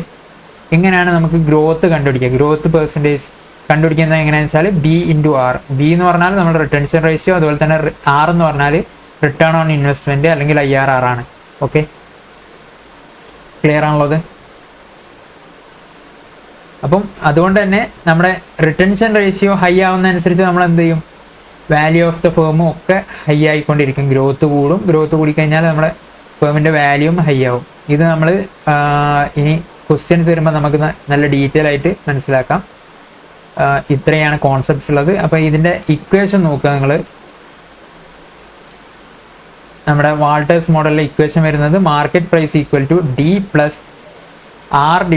A: ഇങ്ങനെയാണ് നമുക്ക് ഗ്രോത്ത് കണ്ടുപിടിക്കുക. ഗ്രോത്ത് പെർസെൻറ്റേജ് കണ്ടുപിടിക്കുന്നത് എങ്ങനെയാണെന്ന് വെച്ചാൽ B/R. B എന്ന് പറഞ്ഞാൽ നമ്മുടെ റിട്ടൻഷൻ റേഷ്യോ, അതുപോലെ തന്നെ R എന്ന് പറഞ്ഞാൽ റിട്ടേൺ ഓൺ ഇൻവെസ്റ്റ്മെൻറ്റ് അല്ലെങ്കിൽ IRR ആണ്. ഓക്കെ, ക്ലിയർ ആണുള്ളത്. അപ്പം അതുകൊണ്ട് തന്നെ നമ്മുടെ റിട്ടൻഷൻ റേഷ്യോ ഹൈ ആവുന്നതനുസരിച്ച് നമ്മൾ എന്ത് ചെയ്യും, വാല്യൂ ഓഫ് ദ ഫേമും ഒക്കെ ഹൈ ആയിക്കൊണ്ടിരിക്കും. ഗ്രോത്ത് കൂടും, ഗ്രോത്ത് കൂടിക്കഴിഞ്ഞാൽ നമ്മുടെ ഫേമിൻ്റെ വാല്യൂവും ഹൈ ആവും. ഇത് നമ്മൾ ഇനി ക്വസ്റ്റ്യൻസ് വരുമ്പോൾ നമുക്ക് നല്ല ഡീറ്റെയിൽ ആയിട്ട് മനസ്സിലാക്കാം. ഇത്രയാണ് കോൺസെപ്റ്റ്സ് ഉള്ളത്. അപ്പോൾ ഇതിൻ്റെ ഇക്വേഷൻ നോക്കുക നിങ്ങൾ. നമ്മുടെ വാൾട്ടേഴ്സ് മോഡലിലെ ഇക്വേഷൻ വരുന്നത് market price equal to D + R /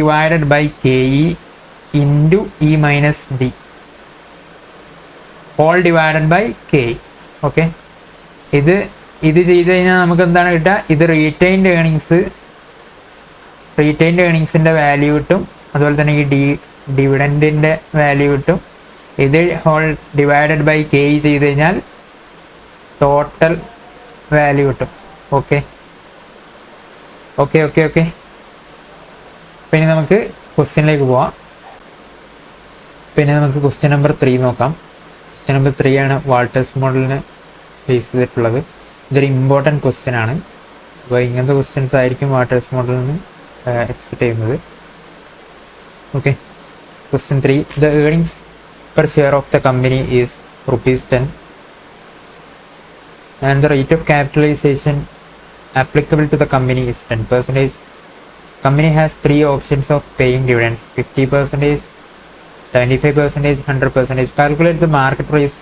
A: KE × E - D all divided by K. Okay. ഇത് ചെയ്ത് കഴിഞ്ഞാൽ നമുക്ക് എന്താണ് കിട്ടുക? ഇത് റീറ്റെയിൻഡ് ഏണിങ്സിൻ്റെ വാല്യൂ കിട്ടും. അതുപോലെ തന്നെ ഈ ഡിവിഡൻറ്റിൻ്റെ വാല്യൂ കിട്ടും. ഇത് ഹോൾ ഡിവൈഡഡ് ബൈ കെ ചെയ്ത് കഴിഞ്ഞാൽ ടോട്ടൽ വാല്യൂ കിട്ടും. ഓക്കെ. പിന്നെ നമുക്ക് ക്വസ്റ്റ്യനിലേക്ക് പോവാം. പിന്നെ നമുക്ക് ക്വസ്റ്റ്യൻ നമ്പർ 3 നോക്കാം. ക്വസ്റ്റ്യൻ നമ്പർ 3 ആണ് വാൾട്ടേഴ്സ് മോഡലിനെ ബേസ് ചെയ്തിട്ടുള്ളത്. ഇതൊരു ഇമ്പോർട്ടൻറ്റ് ക്വസ്റ്റ്യൻ ആണ്. അപ്പോൾ ഇങ്ങനത്തെ ക്വസ്റ്റ്യൻസ് ആയിരിക്കും വാൾട്ടേഴ്സ് മോഡലിൽ നിന്ന് എക്സ്പെക്ട് ചെയ്യുന്നത്. Okay. Question 3, the earnings per share of the company is ₹10 and the rate of capitalization applicable to the company is 10%. Company has 3 options of paying dividends: 50%, 75%, 100%. Calculate the market price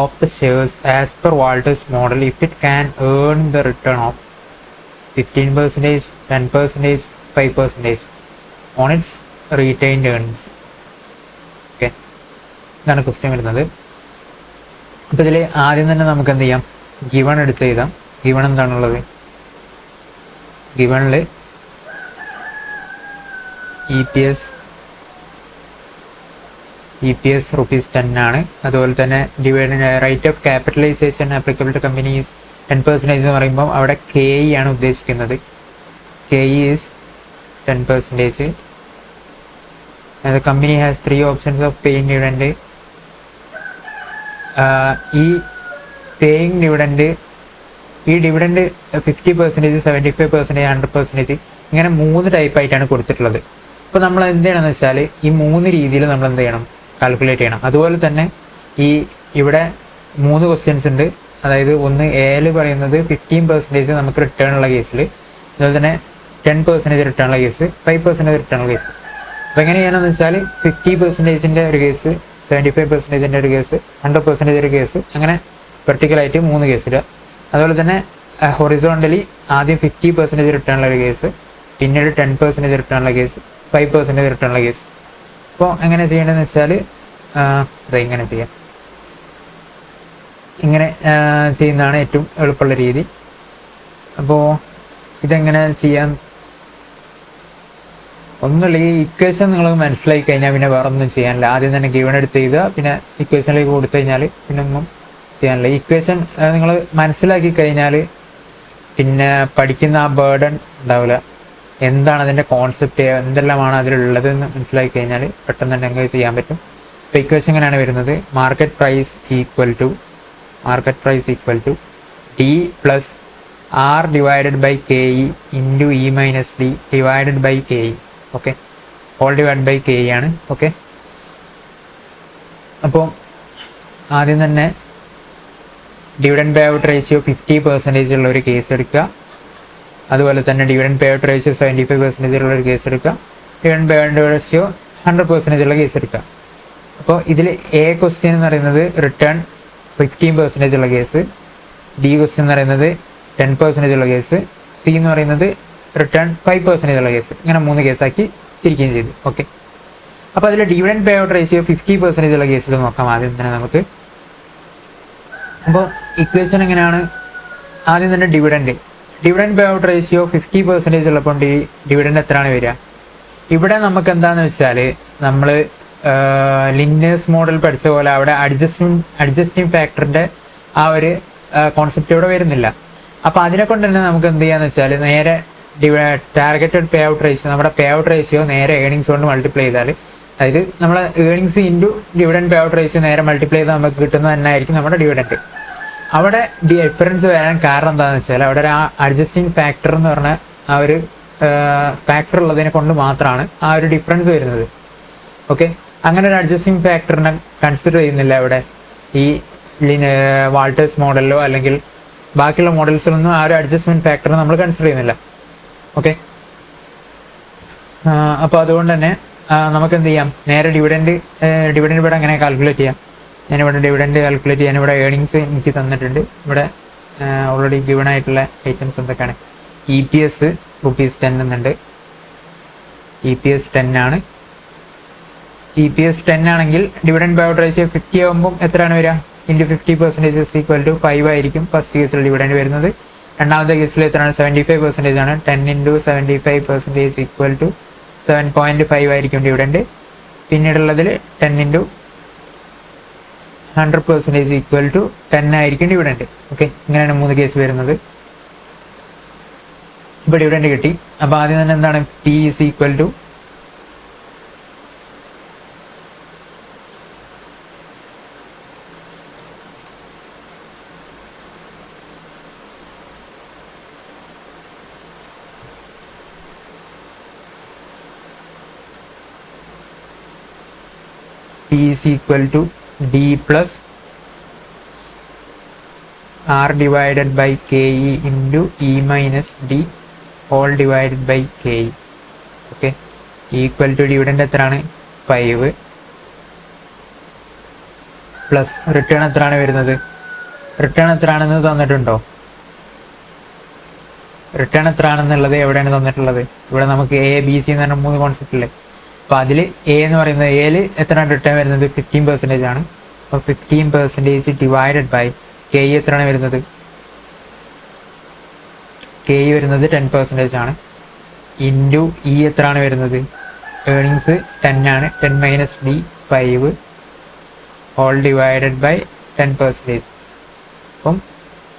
A: of the shares as per Walters model if it can earn the return of 15%, 10%, 5% on its retained earnings. Okay. ഇതാണ് question വരുന്നത്. അപ്പോൾ ഇതിൽ ആദ്യം തന്നെ നമുക്ക് എന്ത് ചെയ്യാം? Given എടുത്ത് എഴുതാം. ഗിവൺ എന്താണുള്ളത്? ഗിവണിൽ EPS ₹10 ആണ്. അതുപോലെ തന്നെ rate of capitalization applicable to companies 10% എന്ന് പറയുമ്പോൾ അവിടെ KE ആണ് ഉദ്ദേശിക്കുന്നത്. KE is 10%. And the company has 3 options of paying dividend. ഈ പേയിങ് ഡിവിഡൻഡ് 50%, 75%, 100% ഇങ്ങനെ 3 ടൈപ്പായിട്ടാണ് കൊടുത്തിട്ടുള്ളത്. അപ്പോൾ നമ്മൾ എന്ത് ചെയ്യണമെന്ന് വെച്ചാൽ ഈ 3 രീതിയിൽ നമ്മൾ എന്ത് ചെയ്യണം? കാൽക്കുലേറ്റ് ചെയ്യണം. അതുപോലെ തന്നെ ഇവിടെ 3 ക്വസ്റ്റ്യൻസ് ഉണ്ട്. അതായത് ഒന്ന് എയിൽ പറയുന്നത് 15% നമുക്ക് റിട്ടേൺ ഉള്ള കേസിൽ, അതുപോലെ തന്നെ 10% റിട്ടേൺ ഉള്ള കേസ്, 5% റിട്ടേൺ ഉള്ള കേസ്. അപ്പോൾ എങ്ങനെ ചെയ്യണമെന്ന് വെച്ചാൽ 50%ൻ്റെ ഒരു കേസ്, 75%ൻ്റെ ഒരു കേസ്, 100% ഒരു കേസ്, അങ്ങനെ വെർട്ടിക്കലായിട്ട് 3 കേസ് ഇടുക. അതുപോലെ തന്നെ ഹൊറിസോണ്ടലി ആദ്യം 50% റിട്ടേൺ ഉള്ള ഒരു കേസ്, പിന്നീട് 10% റിട്ടേൺ ഉള്ള കേസ്, 5% റിട്ടേൺ ഉള്ള കേസ്. അപ്പോൾ എങ്ങനെ ചെയ്യേണ്ടതെന്ന് വെച്ചാൽ ഇങ്ങനെ ചെയ്യാം. ഇങ്ങനെ ചെയ്യുന്നതാണ് ഏറ്റവും എളുപ്പമുള്ള രീതി. അപ്പോൾ ഇതെങ്ങനെ ചെയ്യാൻ ഒന്നുമില്ല, ഈ ഇക്വേഷൻ നിങ്ങൾ മനസ്സിലാക്കി കഴിഞ്ഞാൽ പിന്നെ വേറെ ഒന്നും ചെയ്യാനില്ല. ആദ്യം തന്നെ ഗിവൺ എടുത്ത് എഴുതുക, പിന്നെ ഇക്വേഷനിലേക്ക് കൊടുത്തു കഴിഞ്ഞാൽ പിന്നെ ഒന്നും ചെയ്യാനില്ല. ഇക്വേഷൻ നിങ്ങൾ മനസ്സിലാക്കി കഴിഞ്ഞാൽ പിന്നെ പഠിക്കുന്ന ആ ബേർഡൻ ഉണ്ടാവില്ല. എന്താണ് അതിൻ്റെ കോൺസെപ്റ്റ്, എന്തെല്ലാമാണ് അതിലുള്ളത് എന്ന് മനസ്സിലാക്കി കഴിഞ്ഞാൽ പെട്ടെന്ന് തന്നെ നിങ്ങൾക്ക് ചെയ്യാൻ പറ്റും. ഇപ്പോൾ ഇക്വേഷൻ എങ്ങനെയാണ് വരുന്നത്? Market price equal to D plus R divided by KE into E minus D divided by KE. Okay, whole divide by KE ആണ്. ഓക്കെ, അപ്പോൾ ആദ്യം തന്നെ ഡിവിഡൻഡ് പേ ഔട്ട് റേഷ്യോ 50% ഉള്ള ഒരു കേസ് എടുക്കുക. അതുപോലെ തന്നെ ഡിവിഡൻഡ് പേ ഔട്ട് റേഷ്യോ 75% ഉള്ള ഒരു കേസ് എടുക്കുക. ഡിവിഡൻഡ് പേ ഔട്ട് റേഷ്യോ 100% ഉള്ള കേസ് എടുക്കുക. അപ്പോൾ ഇതിൽ A ക്വസ്റ്റ്യൻ എന്ന് പറയുന്നത് റിട്ടേൺ 15% ഉള്ള കേസ്, D ക്വസ്റ്റ്യൻ എന്ന് പറയുന്നത് 10% ഉള്ള കേസ്, C എന്ന് പറയുന്നത് റിട്ടേൺ 5% ഉള്ള കേസ്. ഇങ്ങനെ 3 കേസാക്കി തിരിക്കുകയും ചെയ്തു. ഓക്കെ, അപ്പോൾ അതിൽ ഡിവിഡൻഡ് പേ ഔട്ട് റേഷ്യോ 50% ഉള്ള കേസിൽ നോക്കാം ആദ്യം തന്നെ നമുക്ക്. അപ്പോൾ ഇക്വേഷൻ എങ്ങനെയാണ്? ആദ്യം തന്നെ ഡിവിഡൻഡ് പേ ഔട്ട് റേഷ്യോ 50% ഉള്ളപ്പോൾ ഡിവിഡൻഡ് എത്രയാണ് വരിക? ഇവിടെ നമുക്ക് എന്താണെന്ന് വെച്ചാൽ നമ്മൾ ലിനിയേഴ്സ് മോഡൽ പഠിച്ച പോലെ അവിടെ അഡ്ജസ്റ്റിംഗ് ഫാക്ടറിൻ്റെ ആ ഒരു കോൺസെപ്റ്റ് ഇവിടെ വരുന്നില്ല. അപ്പോൾ അതിനെ കൊണ്ട് തന്നെ നമുക്ക് എന്ത് ചെയ്യാന്ന് വെച്ചാൽ നേരെ ടാർഗറ്റഡ് പേ ഔട്ട് റേഷ്യോ, നമ്മുടെ പേ ഔട്ട് റേഷ്യോ നേരെ ഏണിങ്സ് കൊണ്ട് മൾട്ടിപ്ലൈ ചെയ്താൽ, അതായത് നമ്മളെ earnings into dividend pay out ratio നേരെ മൾട്ടിപ്ലൈ ചെയ്താൽ നമുക്ക് കിട്ടുന്നത് തന്നെ ആയിരിക്കും നമ്മുടെ ഡിവിഡൻഡ്. അവിടെ ഡിഫറൻസ് വരാൻ കാരണം എന്താണെന്ന് വെച്ചാൽ അവിടെ ഒരു അഡ്ജസ്റ്റിംഗ് ഫാക്ടർ എന്ന് പറഞ്ഞ ആ ഒരു ഫാക്ടർ ഉള്ളതിനെ കൊണ്ട് മാത്രമാണ് ആ ഒരു ഡിഫറൻസ് വരുന്നത്. ഓക്കെ, അങ്ങനെ ഒരു അഡ്ജസ്റ്റിംഗ് ഫാക്ടറിനെ കൺസിഡർ ചെയ്യുന്നില്ല ഇവിടെ ഈ വാൾട്ടേഴ്സ് മോഡലിലോ അല്ലെങ്കിൽ ബാക്കിയുള്ള മോഡൽസിലൊന്നും ആ ഒരു അഡ്ജസ്റ്റ്മെൻറ്റ് ഫാക്ടർ നമ്മൾ കൺസിഡർ ചെയ്യുന്നില്ല. ഓക്കെ, അപ്പോൾ അതുകൊണ്ട് തന്നെ നമുക്ക് എന്ത് ചെയ്യാം? നേരെ ഡിവിഡൻഡ് ഇവിടെ എങ്ങനെ കാൽക്കുലേറ്റ് ചെയ്യാം? ഞാനിവിടെ ഡിവിഡൻഡ് കാൽക്കുലേറ്റ് ചെയ്യാൻ ഇവിടെ ഏണിങ്സ് എനിക്ക് തന്നിട്ടുണ്ട്. ഇവിടെ ഓൾറെഡി ഗിവൺ ആയിട്ടുള്ള ഐറ്റംസ് എന്തൊക്കെയാണ്? EPS ₹10 എന്നുണ്ട്. EPS 10 ആണ്. EPS 10 ആണെങ്കിൽ ഡിവിഡൻഡ് പേ ഔട്ട് റേഷ്യോ 50 ആകുമ്പോൾ എത്രയാണ് വരിക? ഇൻറ്റു 50% ഇസ് ഈക്വൽ ടു 5 ആയിരിക്കും ഫസ്റ്റ് കേസിൽ ഡിവിഡൻഡ് വരുന്നത്. രണ്ടാമത്തെ കേസിൽ എത്രയാണ്? 75% ആണ്. 10 ഇൻറ്റു 75% ഈക്വൽ ടു 7.5 ആയിരിക്കും ഡിവിഡൻഡ്. പിന്നീടുള്ളതിൽ 10 ഇൻറ്റു 100% ഈക്വൽ ടു 10 ആയിരിക്കും ഡിവിഡൻഡ്. ഓക്കെ, ഇങ്ങനെയാണ് 3 കേസ് വരുന്നത്. ഇപ്പോൾ ഡിവിഡൻഡ് കിട്ടി. അപ്പോൾ ആദ്യം തന്നെ എന്താണ്? P is equal to P is equal to D plus R divided by KE into E minus D all divided by KE. Okay, equal to dividend എത്രയാണ്? 5 പ്ലസ് റിട്ടേൺ എത്രയാണ് വരുന്നത്? റിട്ടേൺ എത്രയാണെന്ന് തന്നിട്ടുണ്ടോ? റിട്ടേൺ എത്രയാണെന്നുള്ളത് എവിടെയാണ് തന്നിട്ടുള്ളത്? ഇവിടെ നമുക്ക് എ ബി സി എന്ന് പറഞ്ഞ 3 കോൺസെപ്റ്റ് ഇല്ലേ. അപ്പോൾ അതിൽ എ എന്ന് പറയുന്നത്, എയിൽ എത്രയാണ് റിട്ടേൺ വരുന്നത്? 15% ആണ്. അപ്പോൾ 15% ഡിവൈഡഡ് ബൈ കെ ഇ എത്രയാണ് വരുന്നത്? കെ ഇ വരുന്നത് 10% ആണ്. ഇൻറ്റു ഇ എത്രയാണ് വരുന്നത്? ഏർണിങ്സ് 10 ആണ്. 10 minus B 5 whole divided by 10%. അപ്പം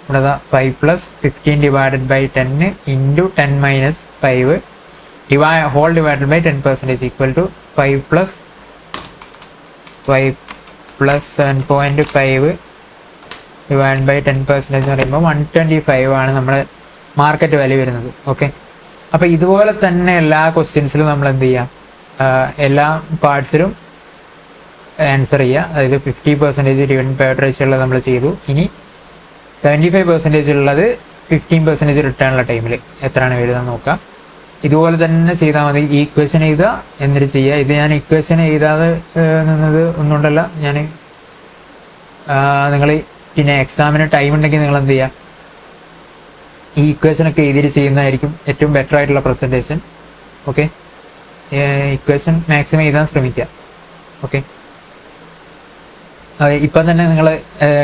A: ഇവിടെ 5 plus 15 divided by 10 into 10 minus 5 whole divided by 10% equal to 5 plus 7.5 divided by 10% എന്ന് പറയുമ്പോൾ 125 ആണ് നമ്മുടെ മാർക്കറ്റ് വാല്യൂ വരുന്നത്. ഓക്കെ, അപ്പോൾ ഇതുപോലെ തന്നെ എല്ലാ ക്വസ്റ്റ്യൻസിലും നമ്മൾ എന്ത് ചെയ്യുക? എല്ലാ പാർട്സിലും ആൻസർ ചെയ്യുക. അതായത് 50% ഡിവിഡൻഡ് പേയ്ഡ് റേഷ്യോ ഉള്ളത് നമ്മൾ ചെയ്തു. ഇനി 75% ഉള്ളത് 15% റിട്ടേൺ ഉള്ള ടൈമിൽ എത്രയാണ് വരുന്നത് നോക്കാം. ഇതുപോലെ തന്നെ ചെയ്താൽ മതി. ഈ ഇക്വേഷൻ എഴുതുക, എന്നിട്ട് ചെയ്യുക. ഇത് ഞാൻ ഇക്വേഷൻ എഴുതാതെ നിന്നത് ഒന്നുകൊണ്ടല്ല, ഞാൻ നിങ്ങൾ പിന്നെ എക്സാമിന് ടൈം ഉണ്ടെങ്കിൽ നിങ്ങൾ എന്ത് ചെയ്യുക? ഈ ഇക്വേഷനൊക്കെ എഴുതിയിട്ട് ചെയ്യുന്നതായിരിക്കും ഏറ്റവും ബെറ്റർ ആയിട്ടുള്ള പ്രസൻറ്റേഷൻ. ഓക്കെ, ഇക്വേഷൻ മാക്സിമം എഴുതാൻ ശ്രമിക്കുക. ഓക്കെ, ഇപ്പം തന്നെ നിങ്ങൾ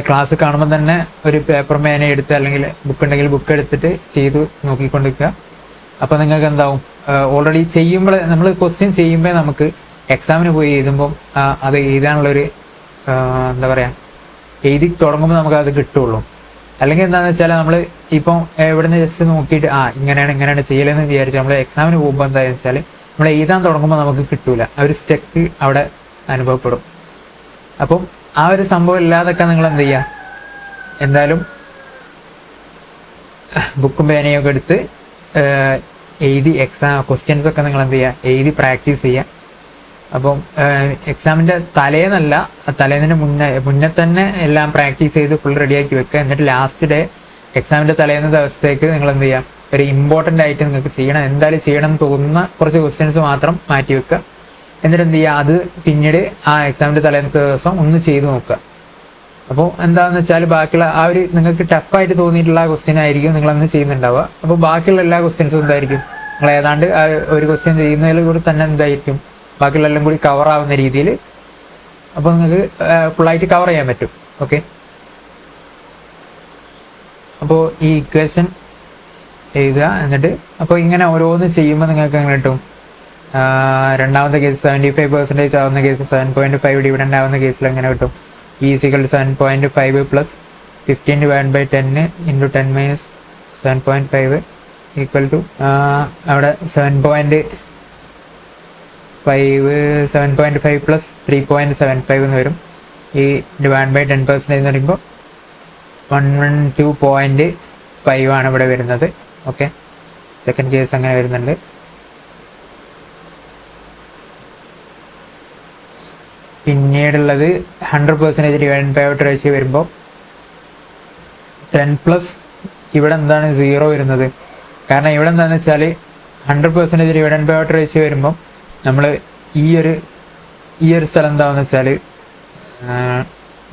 A: ക്ലാസ് കാണുമ്പോൾ തന്നെ ഒരു പേപ്പർ പേന എടുത്ത്, അല്ലെങ്കിൽ ബുക്ക് ഉണ്ടെങ്കിൽ ബുക്ക് എടുത്തിട്ട് ചെയ്ത് നോക്കിക്കൊണ്ടിരിക്കുക. അപ്പോൾ നിങ്ങൾക്ക് എന്താവും? ഓൾറെഡി ചെയ്യുമ്പോൾ, നമ്മൾ ക്വസ്റ്റ്യൻ ചെയ്യുമ്പോൾ നമുക്ക് എക്സാമിന് പോയി എഴുതുമ്പം അത് എഴുതാനുള്ളൊരു എന്താ പറയുക, എഴുതി തുടങ്ങുമ്പോൾ നമുക്ക് അത് കിട്ടുള്ളൂ. അല്ലെങ്കിൽ എന്താണെന്ന് വെച്ചാൽ നമ്മൾ ഇപ്പം എവിടുന്ന് ജസ്റ്റ് നോക്കിയിട്ട് ഇങ്ങനെയാണ് ചെയ്യലെന്ന് വിചാരിച്ചാൽ നമ്മൾ എക്സാമിന് പോകുമ്പോൾ എന്താണെന്ന് വെച്ചാൽ നമ്മൾ എഴുതാൻ തുടങ്ങുമ്പോൾ നമുക്ക് കിട്ടൂല. ആ ഒരു സ്റ്റെക്ക് അവിടെ അനുഭവപ്പെടും. അപ്പം ആ ഒരു സംഭവം ഇല്ലാതൊക്കെ നിങ്ങൾ എന്ത് ചെയ്യുക? എന്തായാലും ബുക്കും പേനയൊക്കെ എടുത്ത് എഴുതി ക്വസ്റ്റ്യൻസ് ഒക്കെ നിങ്ങൾ എന്ത് ചെയ്യുക? എഴുതി പ്രാക്ടീസ് ചെയ്യുക. അപ്പം എക്സാമിൻ്റെ തലേന്നല്ല, തലേന്നിന് മുന്നേ തന്നെ എല്ലാം പ്രാക്ടീസ് ചെയ്ത് ഫുൾ റെഡിയാക്കി വെക്കുക. എന്നിട്ട് ലാസ്റ്റ് ഡേ എക്സാമിൻ്റെ തലേന്ന ദിവസത്തേക്ക് നിങ്ങൾ എന്ത് ചെയ്യുക? ഒരു ഇമ്പോർട്ടൻ്റ് ആയിട്ട് നിങ്ങൾക്ക് എന്തായാലും ചെയ്യണം എന്ന് തോന്നുന്ന കുറച്ച് ക്വസ്റ്റ്യൻസ് മാത്രം മാറ്റി വെക്കുക. എന്നിട്ട് എന്ത് ചെയ്യുക? അത് പിന്നീട് ആ എക്സാമിൻ്റെ തലേന്നത്തെ ദിവസം ഒന്ന് ചെയ്ത് നോക്കുക. അപ്പോൾ എന്താണെന്ന് വെച്ചാൽ ബാക്കിയുള്ള ആ ഒരു നിങ്ങൾക്ക് ടഫായിട്ട് തോന്നിയിട്ടുള്ള ആ ക്വസ്റ്റ്യൻ ആയിരിക്കും നിങ്ങളന്ന് ചെയ്യുന്നുണ്ടാവുക. അപ്പോൾ ബാക്കിയുള്ള എല്ലാ ക്വസ്റ്റ്യൻസും എന്തായിരിക്കും? നിങ്ങൾ ഏതാണ്ട് ആ ഒരു ക്വസ്റ്റ്യൻ ചെയ്യുന്നതിൽ കൂടി തന്നെ എന്തായിരിക്കും? ബാക്കിയുള്ള എല്ലാം കൂടി കവർ ആവുന്ന രീതിയിൽ അപ്പോൾ നിങ്ങൾക്ക് ഫുള്ളായിട്ട് കവർ ചെയ്യാൻ പറ്റും. ഓക്കെ, അപ്പോൾ ഈ ഇക്വേഷൻ എഴുതുക. എന്നിട്ട് അപ്പോൾ ഇങ്ങനെ ഓരോന്ന് ചെയ്യുമ്പോൾ നിങ്ങൾക്ക് എങ്ങനെ കിട്ടും? രണ്ടാമത്തെ കേസ് 75% ആവുന്ന കേസ് 7.5 ഡിവിഡൻഡ് ആവുന്ന കേസിൽ എങ്ങനെ കിട്ടും? E is equal to 7.5 plus 15 divided by 10 into 10 minus 7.5 equal to അവിടെ 7.5 plus 3.75 എന്ന് വരും. ഈ ഡിവൈഡ് ബൈ 10% എന്ന് പറയുമ്പോൾ 112.5 ആണ് ഇവിടെ വരുന്നത്. ഓക്കെ, സെക്കൻഡ് കേസ് അങ്ങനെ വരുന്നുണ്ട്. പിന്നീടുള്ളത് 100% ഡിവൈഡഡ് ബൈ ഔട്ട് റേഷ്യോ വരുമ്പോൾ 10 പ്ലസ് ഇവിടെ എന്താണ് 0 വരുന്നത്? കാരണം ഇവിടെ എന്താണെന്ന് വെച്ചാൽ 100% ഡിവൈഡഡ് ബൈ ഔട്ട് റേഷ്യോ വരുമ്പോൾ നമ്മൾ ഈ ഒരു സ്ഥലം എന്താണെന്ന് വെച്ചാൽ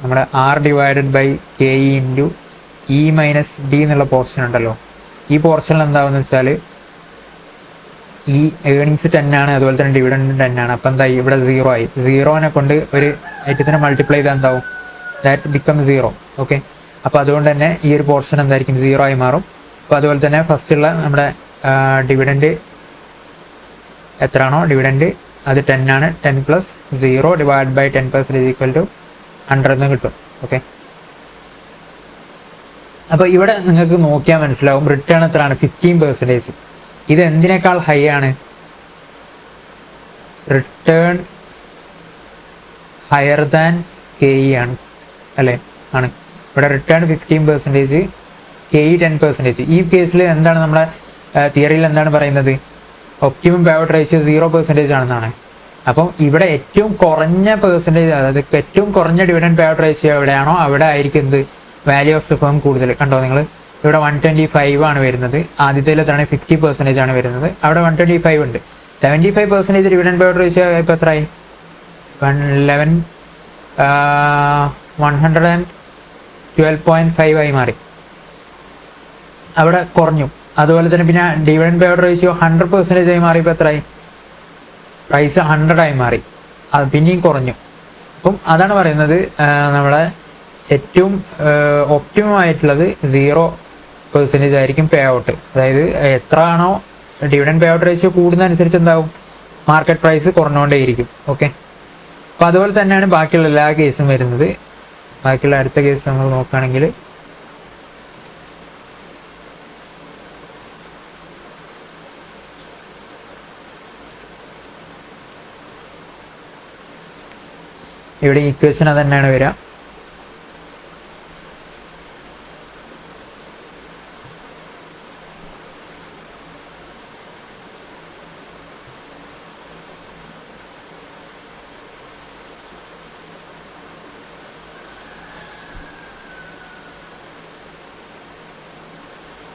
A: നമ്മുടെ R divided by K E into E minus D എന്നുള്ള പോർഷൻ ഉണ്ടല്ലോ. ഈ പോർഷനിൽ എന്താണെന്ന് വെച്ചാൽ ഈ ഏർണിങ്സ് 10 ആണ്, അതുപോലെ തന്നെ ഡിവിഡൻഡ് 10 ആണ്. അപ്പം എന്തായി? ഇവിടെ 0 ആയി. 0നെ കൊണ്ട് ഒരു ഐറ്റത്തിനെ മൾട്ടിപ്ലൈ ചെയ്താൽ എന്താവും? That become 0. ഓക്കെ, അപ്പോൾ അതുകൊണ്ട് തന്നെ ഈ ഒരു പോർഷൻ എന്തായിരിക്കും 0 ആയി മാറും. അപ്പോൾ അതുപോലെ തന്നെ ഫസ്റ്റുള്ള നമ്മുടെ ഡിവിഡൻഡ് എത്രയാണോ ഡിവിഡൻഡ് അത് 10 ആണ്. 10 plus 0 divide by 10% equal to 100 എന്ന് കിട്ടും. ഓക്കെ, അപ്പോൾ ഇവിടെ നിങ്ങൾക്ക് നോക്കിയാൽ മനസ്സിലാവും റിട്ടേൺ എത്രയാണ് 15%. ഇത് എന്തിനേക്കാൾ ഹൈ ആണ്? റിട്ടേൺ ഹയർ ദാൻ KE ആണ് അല്ലേ? ആണ്. ഇവിടെ റിട്ടേൺ 15%, KE 10%. ഈ കേസിൽ എന്താണ് നമ്മുടെ തിയറിയിൽ എന്താണ് പറയുന്നത്? ഒപ്റ്റിമം പേ ഔട്ട് റേഷ്യോ 0% ആണെന്നാണ്. അപ്പം ഇവിടെ ഏറ്റവും കുറഞ്ഞ പെർസെൻറ്റേജ്, അതായത് ഏറ്റവും കുറഞ്ഞ ഡിവിഡൻഡ് പേ ഔട്ട് റേഷ്യോ എവിടെയാണോ അവിടെ ആയിരിക്കും എന്ത് വാല്യൂ ഓഫ് ദ ഫേം കൂടുതൽ. കണ്ടോ നിങ്ങൾ, ഇവിടെ 125 ആണ് വരുന്നത്. ആദ്യത്തിൽ എത്രയാണ് 50% ആണ് വരുന്നത്. അവിടെ 125 ഉണ്ട്. 75% ഡിവിഡൻഡ് പേ ഔട്ട് റേഷ്യോ ഇപ്പോൾ എത്രയായി? 112.5 ആയി മാറി. അവിടെ കുറഞ്ഞു. അതുപോലെ തന്നെ പിന്നെ ഡിവിഡൻഡ് പേ ഔട്ട് റേഷ്യോ 100% ആയി മാറിയപ്പോൾ എത്രയായി? പ്രൈസ് 100 ആയി മാറി. അത് പിന്നെയും കുറഞ്ഞു. അപ്പം അതാണ് പറയുന്നത് നമ്മളെ ഏറ്റവും ഒപ്റ്റിമം ആയിട്ടുള്ളത് 0% ആയിരിക്കും പേ ഔട്ട്. അതായത് എത്ര ആണോ ഡിവിഡൻഡ് പേ ഔട്ട് റേഷ്യോ കൂടുന്നതനുസരിച്ച് എന്താവും? Market price കുറഞ്ഞുകൊണ്ടേയിരിക്കും. ഓക്കെ, അപ്പോൾ അതുപോലെ തന്നെയാണ് ബാക്കിയുള്ള എല്ലാ കേസും വരുന്നത്. ബാക്കിയുള്ള അടുത്ത കേസ് നമ്മൾ നോക്കുകയാണെങ്കിൽ ഇവിടെ ഇക്വേഷൻ അത് തന്നെയാണ് വരിക.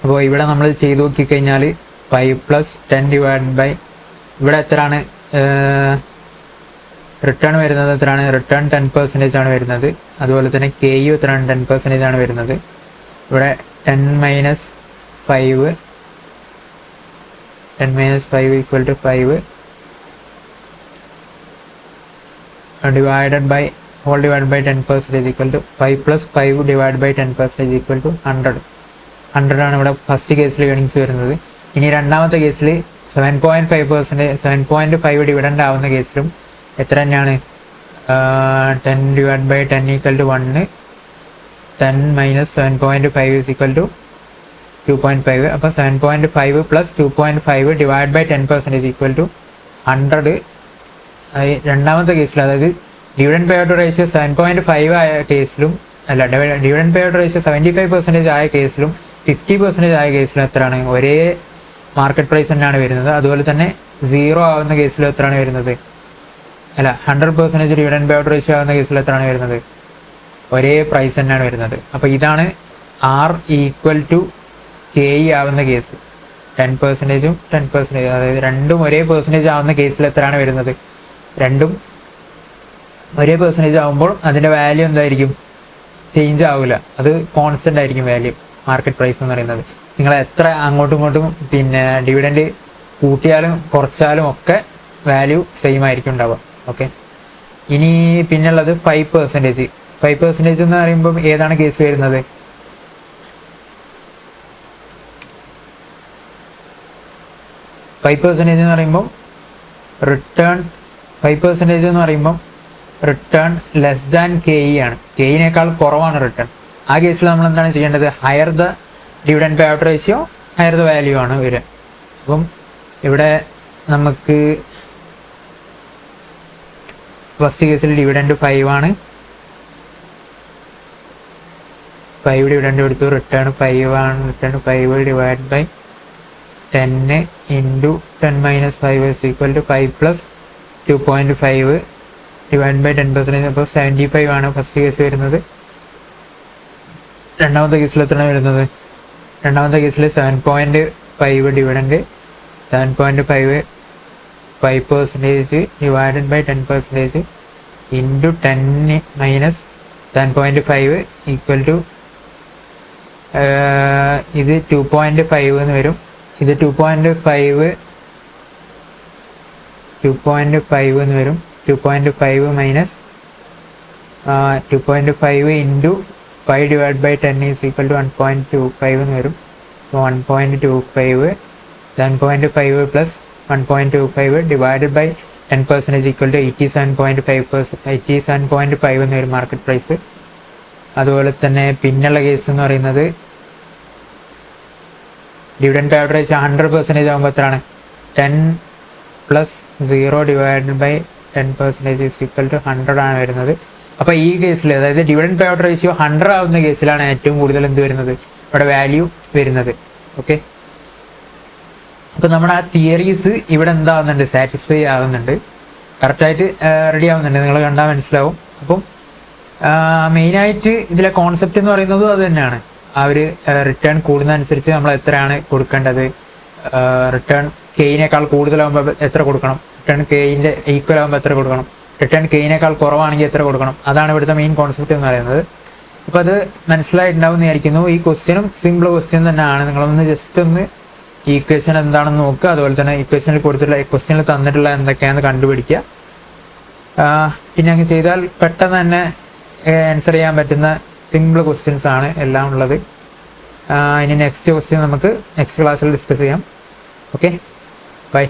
A: അപ്പോൾ ഇവിടെ നമ്മൾ ചെയ്ത് നോക്കിക്കഴിഞ്ഞാൽ 5 + 10 ഡിവൈഡ് ബൈ ഇവിടെ എത്രയാണ് റിട്ടേൺ വരുന്നത്? എത്രയാണ് റിട്ടേൺ? 10% ആണ് വരുന്നത്. അതുപോലെ തന്നെ KU എത്രയാണ്? 10% ആണ് വരുന്നത്. ഇവിടെ 10 - 5 equal to 5 divided by whole divide by 10% equal to 5 + 5 divide by 10% equal to 100. 100 ആണ് ഇവിടെ ഫസ്റ്റ് കേസിൽ ഏണിങ്സ് വരുന്നത്. ഇനി രണ്ടാമത്തെ കേസിൽ 7.5 ഡിവിഡൻഡ് ആവുന്ന കേസിലും എത്ര തന്നെയാണ്? 10 divide by 10 equal to 1. 10 - 7.5 is equal to 2.5. അപ്പോൾ 7.5 + 2.5 ഡിവൈഡ് ബൈ 10% ഈക്വൽ ടു 100. രണ്ടാമത്തെ കേസിൽ, അതായത് ഡിവിഡൻഡ് പേ ഔട്ട് റേഷ്യോ 7.5 ആയ കേസിലും അല്ല, ഡിവിഡൻഡ് പേ ഔട്ട് റേഷ്യോ 75% ആയ കേസിലും 50% ആയ കേസിലും എത്രയാണ്? ഒരേ മാർക്കറ്റ് പ്രൈസ് തന്നെയാണ് വരുന്നത്. അതുപോലെ തന്നെ 0 ആവുന്ന കേസിലും എത്രയാണ് വരുന്നത്? അല്ല, 100% ഡിവിഡൻഡ് പേ ഔട്ട് റേഷ്യോ ആവുന്ന കേസിൽ എത്രയാണ് വരുന്നത്? ഒരേ പ്രൈസ് തന്നെയാണ് വരുന്നത്. അപ്പോൾ ഇതാണ് R ഈക്വൽ ടു KE ആവുന്ന കേസ്. 10%ഉം 10%, അതായത് രണ്ടും ഒരേ പെർസെൻറ്റേജ് ആവുന്ന കേസിൽ എത്രയാണ് വരുന്നത്? രണ്ടും ഒരേ പെർസെൻറ്റേജ് ആകുമ്പോൾ അതിൻ്റെ വാല്യൂ എന്തായിരിക്കും? ചേഞ്ച് ആവില്ല, അത് കോൺസ്റ്റൻ്റ് ആയിരിക്കും വാല്യൂ. മാർക്കറ്റ് പ്രൈസ് എന്ന് പറയുന്നത് നിങ്ങൾ എത്ര അങ്ങോട്ടും ഇങ്ങോട്ടും പിന്നെ ഡിവിഡൻഡ് കൂട്ടിയാലും കുറച്ചാലും ഒക്കെ വാല്യൂ സെയിം ആയിരിക്കും ഉണ്ടാവുക. ഓക്കെ, ഇനി പിന്നുള്ളത് 5%. 5% എന്ന് പറയുമ്പം ഏതാണ് കേസ് വരുന്നത്? എന്ന് പറയുമ്പം റിട്ടേൺ 5% എന്ന് പറയുമ്പം റിട്ടേൺ ലെസ് ദാൻ KE ആണ്. KEനേക്കാൾ കുറവാണ് റിട്ടേൺ. ആ കേസിൽ നമ്മൾ എന്താണ് ചെയ്യേണ്ടത്? Higher the dividend pay out ratio, higher the value ആണ് വരിക. അപ്പം ഇവിടെ നമുക്ക് ഫസ്റ്റ് കേസിൽ ഡിവിഡൻഡ് 5 ആണ്. 5 ഡിവിഡൻഡ് എടുത്തു. റിട്ടേൺ 5 ആണ്. Return 5 divide by 10 into 10 - 5 is equal to 5 + 2.5 divide by 10%. അപ്പോൾ 75 ആണ് ഫസ്റ്റ് കേസ് വരുന്നത്. രണ്ടാമത്തെ കേസിൽ എത്രയാണ് വരുന്നത്? രണ്ടാമത്തെ കേസിൽ 7.5 dividend 7.5 5% divided by 10% into 10 - 7.5 equal to ഇത് 2.5 എന്ന് വരും. ഇത് 2.5 എന്ന് വരും. 2.5 - 2.5 into 5 divide by 10 is equal to 1.25 എന്ന് വരും. അപ്പോൾ 1.25 7.5 plus 1.25 divided by 10% equal to 87.5 എന്ന് വരും മാർക്കറ്റ് പ്രൈസ്. അതുപോലെ തന്നെ പിന്നുള്ള കേസ് എന്ന് പറയുന്നത് ഡിവിഡൻഡ് പേ ഔട്ട് റേഷ്യോ 100% ആകുമ്പോൾ എത്രയാണ്? 10 plus 0 divided by 10% is equal to 100 ആണ് വരുന്നത്. അപ്പോൾ ഈ കേസിൽ, അതായത് ഡിവിഡൻഡ് പേ ഔട്ട് റേഷ്യോ 100 ആവുന്ന കേസിലാണ് ഏറ്റവും കൂടുതൽ എന്ത് വരുന്നത്? ഇവിടെ വാല്യൂ വരുന്നത്. ഓക്കെ, അപ്പോൾ നമ്മുടെ ആ തിയറീസ് ഇവിടെ എന്താവുന്നുണ്ട്? സാറ്റിസ്ഫൈ ആവുന്നുണ്ട്, കറക്റ്റായിട്ട് റെഡി ആവുന്നുണ്ട്. നിങ്ങൾ കണ്ടാൽ മനസ്സിലാവും. അപ്പം മെയിനായിട്ട് ഇതിലെ കോൺസെപ്റ്റ് എന്ന് പറയുന്നത് അത് തന്നെയാണ്. ആ ഒരു റിട്ടേൺ കൂടുന്നതനുസരിച്ച് നമ്മൾ എത്രയാണ് കൊടുക്കേണ്ടത്, റിട്ടേൺ കെയിനേക്കാൾ കൂടുതലാകുമ്പോൾ എത്ര കൊടുക്കണം, റിട്ടേൺ കെയിൻ്റെ ഈക്വൽ ആകുമ്പോൾ എത്ര കൊടുക്കണം, റിട്ടേൺ കെയിനേക്കാൾ കുറവാണെങ്കിൽ എത്ര കൊടുക്കണം. അതാണ് ഇവിടുത്തെ മെയിൻ കോൺസെപ്റ്റ് എന്ന് പറയുന്നത്. അപ്പോൾ അത് മനസ്സിലായിട്ടുണ്ടാവും എന്ന് വിചാരിക്കുന്നു. ഈ ക്വസ്റ്റ്യനും സിമ്പിൾ ക്വസ്റ്റ്യൻ തന്നെയാണ്. നിങ്ങളൊന്ന് ജസ്റ്റ് ഒന്ന് ഈ ഇക്വേഷൻ എന്താണെന്ന് നോക്കുക. അതുപോലെ തന്നെ ഇക്വേഷനിൽ കൊടുത്തിട്ടുള്ള ക്വസ്റ്റ്യനിൽ തന്നിട്ടുള്ള എന്തൊക്കെയാണെന്ന് കണ്ടുപിടിക്കുക. പിന്നെ അങ്ങ് ചെയ്താൽ പെട്ടെന്ന് തന്നെ ആൻസർ ചെയ്യാൻ പറ്റുന്ന സിമ്പിൾ ക്വസ്റ്റ്യൻസ് ആണ് എല്ലാം ഉള്ളത്. ഇനി നെക്സ്റ്റ് ക്വസ്റ്റ്യൻ നമുക്ക് നെക്സ്റ്റ് ക്ലാസ്സിൽ ഡിസ്കസ് ചെയ്യാം. Okay, by.